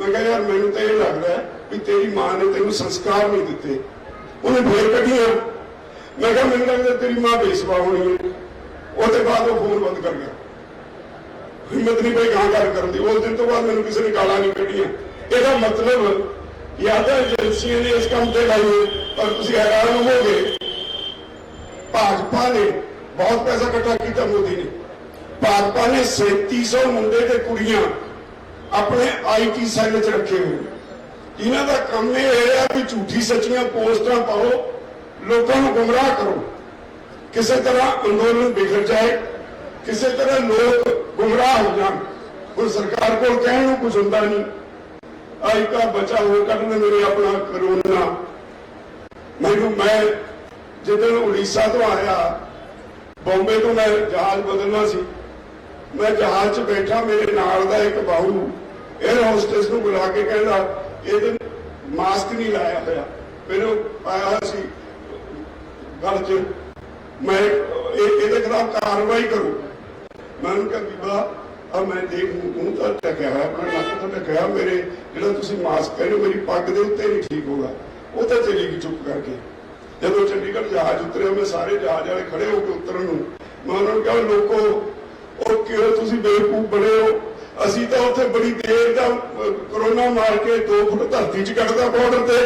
मैं कहा यार मैनूं तो यह लगता है भी तेरी मां ने तेनों संस्कार नहीं दिते, उन्हें फिर कट्टियां। मैं कहा मैनूं लगता तेरी मां बेसवा होनी है। उसके बाद वो फोन बंद कर गया, हिम्मत नहीं पई गां गल करन दी। उस दिन तो बाद मैनूं किसी ने गालां नहीं कट्टियां। ਇਹਦਾ मतलब या तो एजेंसियां ने इस काम से लाई है, पर तुसीं हैरान होवोगे भाजपा ने बहुत पैसा इकट्ठा किया। मोदी ने, भाजपा ने 3700 मुंडे ते कुड़ियां अपने IT सैल च रखे हुए। इन्हां दा काम यह है कि झूठी सच्चियां पोस्टां पाओ, लोगों को गुमराह करो, किसी तरह अंदोलन बिखर जाए, किसी तरह लोग गुमराह हो जाए। कोई सरकार को कहने कुछ होता नहीं। आई का बचा हुआ करने मेरे अपना कोरोना। मैं जिदन उड़ीसा तो आया, बॉम्बे तो मैं जहाज बदलना सी, मैं जहाज च बैठा, मेरे नाल दा एक बाहू एयर होस्टेस को बुला के कहना ये मास्क नहीं लाया होया, मैंने पाया सी गल च, मैं ये खिलाफ कार्रवाई करूं। मैं उनका बीबा अब मैं देख मुंह तो ढकिया है, अपना नक तो ढकिया, मेरे जो तुम मास्क कहने मेरी पग के उत्ते नहीं ठीक होगा। वो तो चली गई चुप करके। जब चंडीगढ़ जहाज उतरिया, मैं सारे जहाज वाले खड़े होकर उतरन नूं मैं उन्होंने कहा लोगों और क्यों तुसीं बेवकूफ बने हो, असीं तो उत्थे बड़ी देर का कोरोना मार के 2 फुट धरती च कटदा बॉर्डर ते,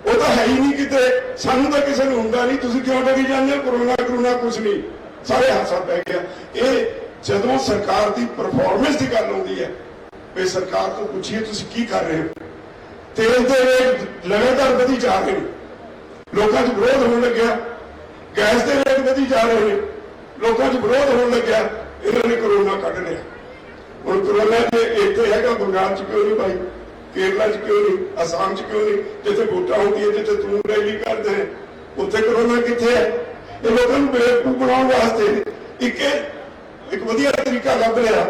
वो तो है ही नहीं किते, सानूं तो किसी नूं हुंदा नहीं, तुसीं क्यों डरी जांदे हो, कोरोना कुछ नहीं। सारे हासा पै गया। ये जदों सरकार की परफॉर्मेंस की गल आउंदी है, भी सरकार तो पूछिए तुसीं की कर रहे हो। तेल के रेट लगातार वधी जा रहे हैं, लोगों च विरोध होने लग्या। गैस के रेट वधी जा रहे हैं, लोगों च विरोध होने लग्या। इन्होंने कोरोना कढ़ लिया। हुण कोरोना जे इत्थे हैगा बंगाल च क्यों नहीं भाई, केरला च क्यों नहीं, आसाम च क्यों नहीं, जिथे वोटां होंदियां, जिथे तूं रैली करदे हैं, उत्थे कोरोना कित्थे है। ये लोगों को बेवकूफ बनाने वास्ते एक वधिया तरीका लभ लिया।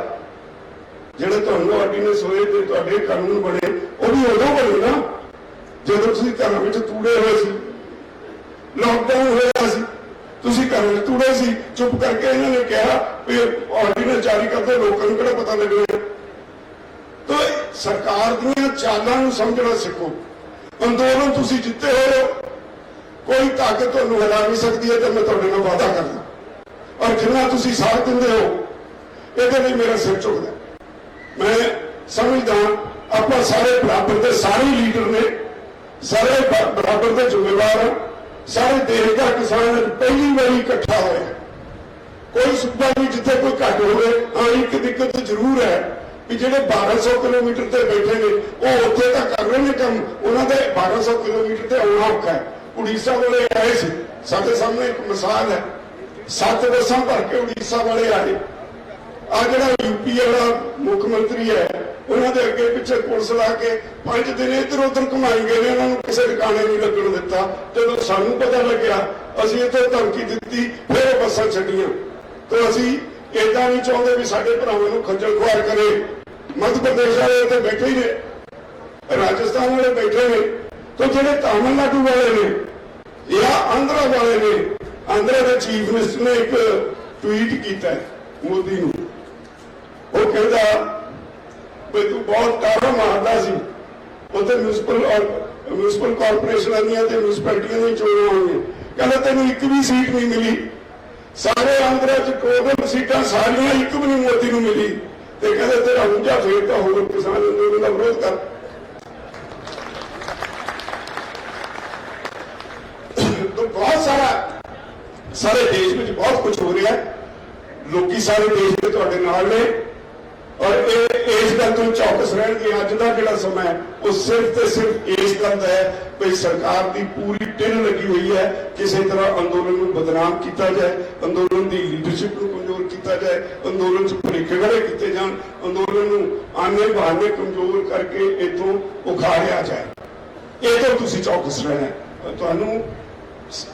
जिहड़े तुहानूं ऑर्डीनेंस होए ते तुहाडे कानून बने, वो भी उदों बने ना जदों तुसीं घरां विच तूड़े होए सी, लॉकडाउन होया सी, तुसीं घरां विच तूड़े सी, चुप करके इन्होंने कहा भी ऑर्डीनेंस जारी करते, लोगों को किहड़ा पता लगना। तो सरकार दीयां चालां नूं समझना सिखो। अंदोलन तुसीं जिते हो, कोई ताकत तुहानूं हिला नहीं सकती है, तो मैं तुहाडे नाल वादा करदा। और जिन्ना तुसीं साथ दिंदे हो, इहदे लई मेरा सिर झुकदा। मैं समझदा आपां सारे बराबर दे, सारे लीडर ने सारे बराबर दे जिम्मेवार हैं। सारे देश का किसान पहली बार इकट्ठा होया, कोई सूबा नहीं जिथे कोई घट होवे। हाँ एक दिक्कत जरूर है कि जिहड़े 1200 किलोमीटर ते बैठे ने, वो उत्थे तां कर रहे हैं काम, उन्हां दे 1200 किलोमीटर ते आउणा औखा है। उड़ीसा वाले आए सी, साडे सामने एक मिसाल है, 7 बसां भर के उड़ीसा वाले आए। आ जिहड़ा यूपी वाला मुख मंत्री है, उन्होंने अगे पिछे पुलिस ला के 5 दिन इधर उधर घुमाई गए, उन्होंने किसी ठिकाने नहीं लगन दिता। जो सानू पता लग्या, असीं इत्थे धमकी दित्ती, फिर बसां छड्डियां। तो असीं इदां नहीं चाहुंदे भी साडे भरावां नूं खज्जल खुआर करे। मध्य प्रदेश वाले तो बैठे ही ने, राजस्थान वाले बैठे ने, तो जो तमिलनाडु वाले ने या आंध्रा वाले ने, आंध्रा के चीफ मिनिस्टर ने एक ट्वीट किया मोदी नूं, वो कहता भाई तू बहुत टारा मारता सी उत्थे म्यूनसिपल कॉरपोरेशन म्यूनसिपैलिटियां दी चोणां होईयां, कहता तेन एक भी सीट नहीं मिली, सारे आंध्रा च टोटल सीटां सारियां एक भी नहीं मोदी नूं मिली, ते कहते तेरा हुंजा फेर तां होर किसान अंदोलन दा विरोध कर। तो बहुत सारे देश में बहुत कुछ हो रहा है, लोग सारे देश में तुहाडे नाल ने, और इस गल तो चौकस रहन कि अज का जिहड़ा समय है वो सिर्फ तो सिर्फ इस गल का है कि सरकार की पूरी टिल लगी हुई है किसी तरह अंदोलन को बदनाम किया जाए, अंदोलन की लीडरशिप को कमजोर किया जाए, अंदोलन च भुलेखे खड़े किए जान, अंदोलन को आने बहाने कमजोर करके इतों उखाड़िया जाए। ये तो तुसीं चौकस रहना है। तुहानूं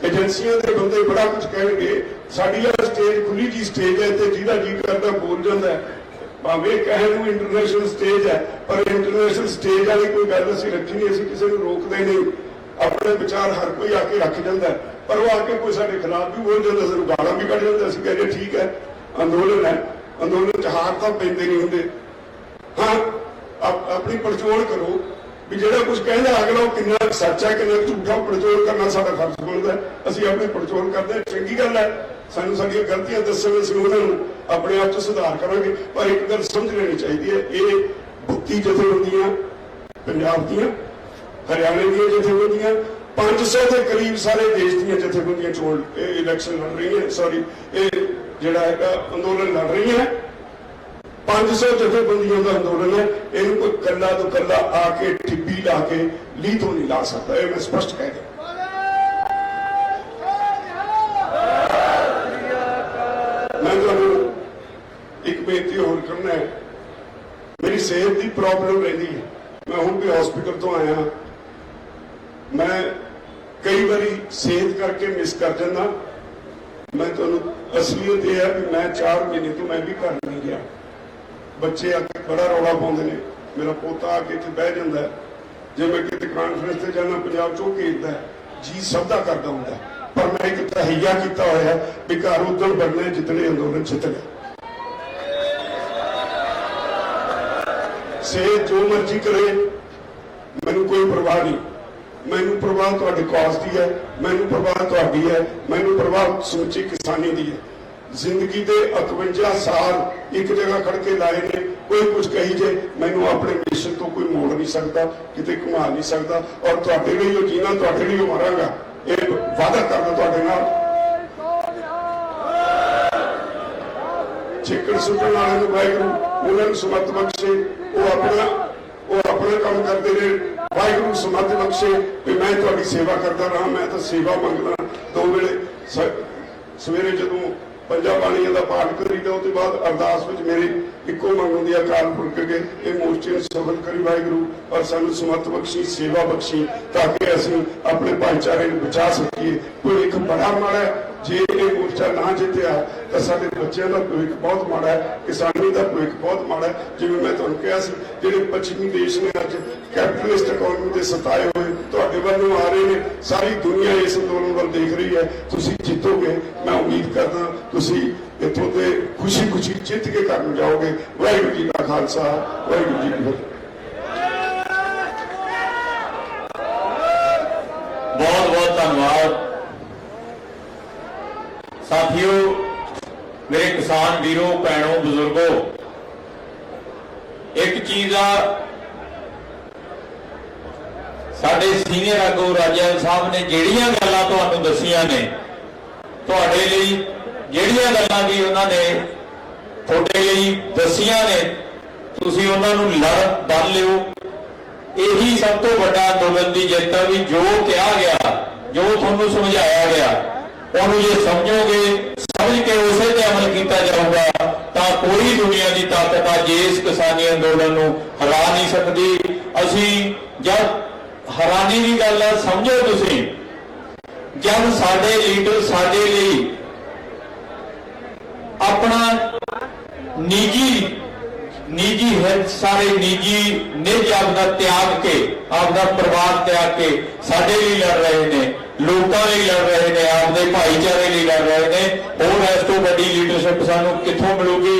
एजेंसियां के बंदे बड़ा कुछ कहेंगे, साड़ी स्टेज खुली जी स्टेज है, तो जिहदा जी करता बोल जाता है, भावे कहन इंटरनेशनल स्टेज है, पर इंटरनेशनल स्टेज वाली कोई गल असीं रखी नहीं, असीं किसी को रोकते नहीं, अपने विचार हर कोई आके रख जाता है, पर वो आके कोई साडे खिलाफ भी बोल जाता, सानूं गालां भी कढ जाता, असीं कहते ठीक है अंदोलन है, अंदोलन च हार तां पैंदे नहीं हुंदे। हाँ अपनी पड़चोल करो भी जिहड़ा कुछ कहंदा अगला किन्ना सच है किन्ना झूठा, पड़चोल करना साडा फर्ज बनदा है, असीं अपनी पड़चोल करदे हां, चंगी गल है, सानूं साडीआं गलतियां दस्सण असीं उन्हां नूं अपने आप च सुधार करांगे। पर एक गल समझ लेनी चाहिए है, ये 32 जथेबंदियां पंजाब दियां, हरियाणे दियां जथेबंदियां, 500 के करीब सारे देश दियां जथेबंदियां चोण इलैक्शन लड़ रही हैं, सॉरी ये जिहड़ा है अंदोलन लड़ रही हैं, 500 जथेबंदियों का अंदोलन है, इन्हें कोई कला तो कला आके ठिब्बी ला के ली तो नहीं ला सकता, ये मैं स्पष्ट कह दूं। मैं एक बेनती होर करना है, मेरी सेहत की प्रॉब्लम रही है, मैं हुण भी हॉस्पिटल तो आया, मैं कई बारी सेहत करके मिस कर जाना, मैं तुहानूं असलीयत यह है कि मैं 4 महीने तो मैं भी घर नहीं गया, बच्चे आके बड़ा रौला पाउंदे ने, मेरा पोता आके इत्थे बह जांदा है, जे मैं किते कॉन्फ्रेंस से जाना पंजाब चों घेरदा है, जी सब दा करदा हुंदा है, पर मैं एक तहैया किया होया भी घर उदण बनना जितने अंदोलन जित लिया। सेहत जो मर्जी करे मैनू कोई परवाह नहीं, मैनू परवाह तुहाडे कॉज की है, मैनू परवाह तुहाडी है, मैनू परवाह समूची किसानी की है। जिंदगी के 51 साल एक जगह खड़ के लाए ने, कोई कुछ कही जे मैनू अपने मिशन तो कोई मोड़ नहीं सकता, किते घुमा नहीं सकता, और तुहाडे लई ओ जीना, तुहाडे लई ओ मरांगा, ये वादा करना तुहाडे नाल। चिकन सुटण वाले वाहिगुरू उन्होंने समर्थ बख्शे, वो अपना काम करते रहे, वाहिगुरू समर्थ बख्शे कि मैं तुहाडी सेवा करता रहा, मैं तो सेवा मंगदा 2 वेले सवेरे जदों पंजा बाणियां दा पाठ करीदा, उसके बाद अरदास विच मेरी इक्को मंग हुंदी है, अकाल पुरख अगे ये मोर्चे नूं सफल करी वाहिगुरू, और सानूं समर्थ बख्शी, सेवा बख्शी, ताकि असीं अपने भाईचारे नूं बचा सकीए। कोई एक बड़ा माड़ा है जे ये मोर्चा ना जितया तो साडे बच्चों का भविख बहुत माड़ा है, किसानी का भविख बहुत माड़ा है। जिवें मैं तुहानूं कहा सी, जिहड़े पश्चिमी देश ने अज कैपिटलिस्ट इकोनॉमी दे सताए हुए तुहाडे वल्लों आ रहे हैं, सारी दुनिया इस अंदोलन वल देख रही है, तुसीं जितोगे, मैं उम्मीद करदा तुसीं इत्थों ते खुशी खुशी जित के घर नूं जाओगे। वाहिगुरू जी का खालसा, वाहिगुरू जी की फतेह। बहुत बहुत धन्यवाद साथियों, मेरे किसान वीरों, भैनों, बुजुर्गों, एक चीज आ साडे सीनियर आगू राजा साहब ने जिहड़ियां गल्लां तुहानूं दस्सियां ने, तुहाडे लई जिहड़ियां गल्लां भी उन्होंने तुहाडे लई दस्सियां ने, तुसीं उन्हां नूं लड़ बन लिओ। यही सब तो बड़ा अंदोलन की जित है, भी जो कहा गया, जो तुहानूं समझाया गया, उन्होंने जे समझोगे, समझ के उसे ते अमल किया जाऊगा, तो कोई दुनिया की ताकत अज इस किसानी अंदोलन नूं हरा नहीं सकती। असीं जब हैरानी की गल है, समझो तुसीं, जब साडे लीडर साडे लई अपना निजी ਨਿੱਜੀ ਹਿੱਤ ਸਾਰੇ ਨਿੱਜੀ ਨਿੱਜ ਆਪਦਾ ਤਿਆਗ ਕੇ ਆਪਦਾ ਪਰਿਵਾਰ ਤਿਆਗ ਕੇ ਸਾਡੇ ਲਈ ਲੜ ਰਹੇ ਨੇ, ਲੋਕਾਂ ਲਈ ਲੜ ਰਹੇ ਨੇ, ਆਪਦੇ ਭਾਈਚਾਰੇ ਲਈ ਲੜ ਰਹੇ ਨੇ। ਹੋਰ ਇਸ ਤੋਂ ਵੱਡੀ ਲੀਡਰਸ਼ਿਪ ਸਾਨੂੰ ਕਿੱਥੋਂ ਮਿਲੂਗੀ?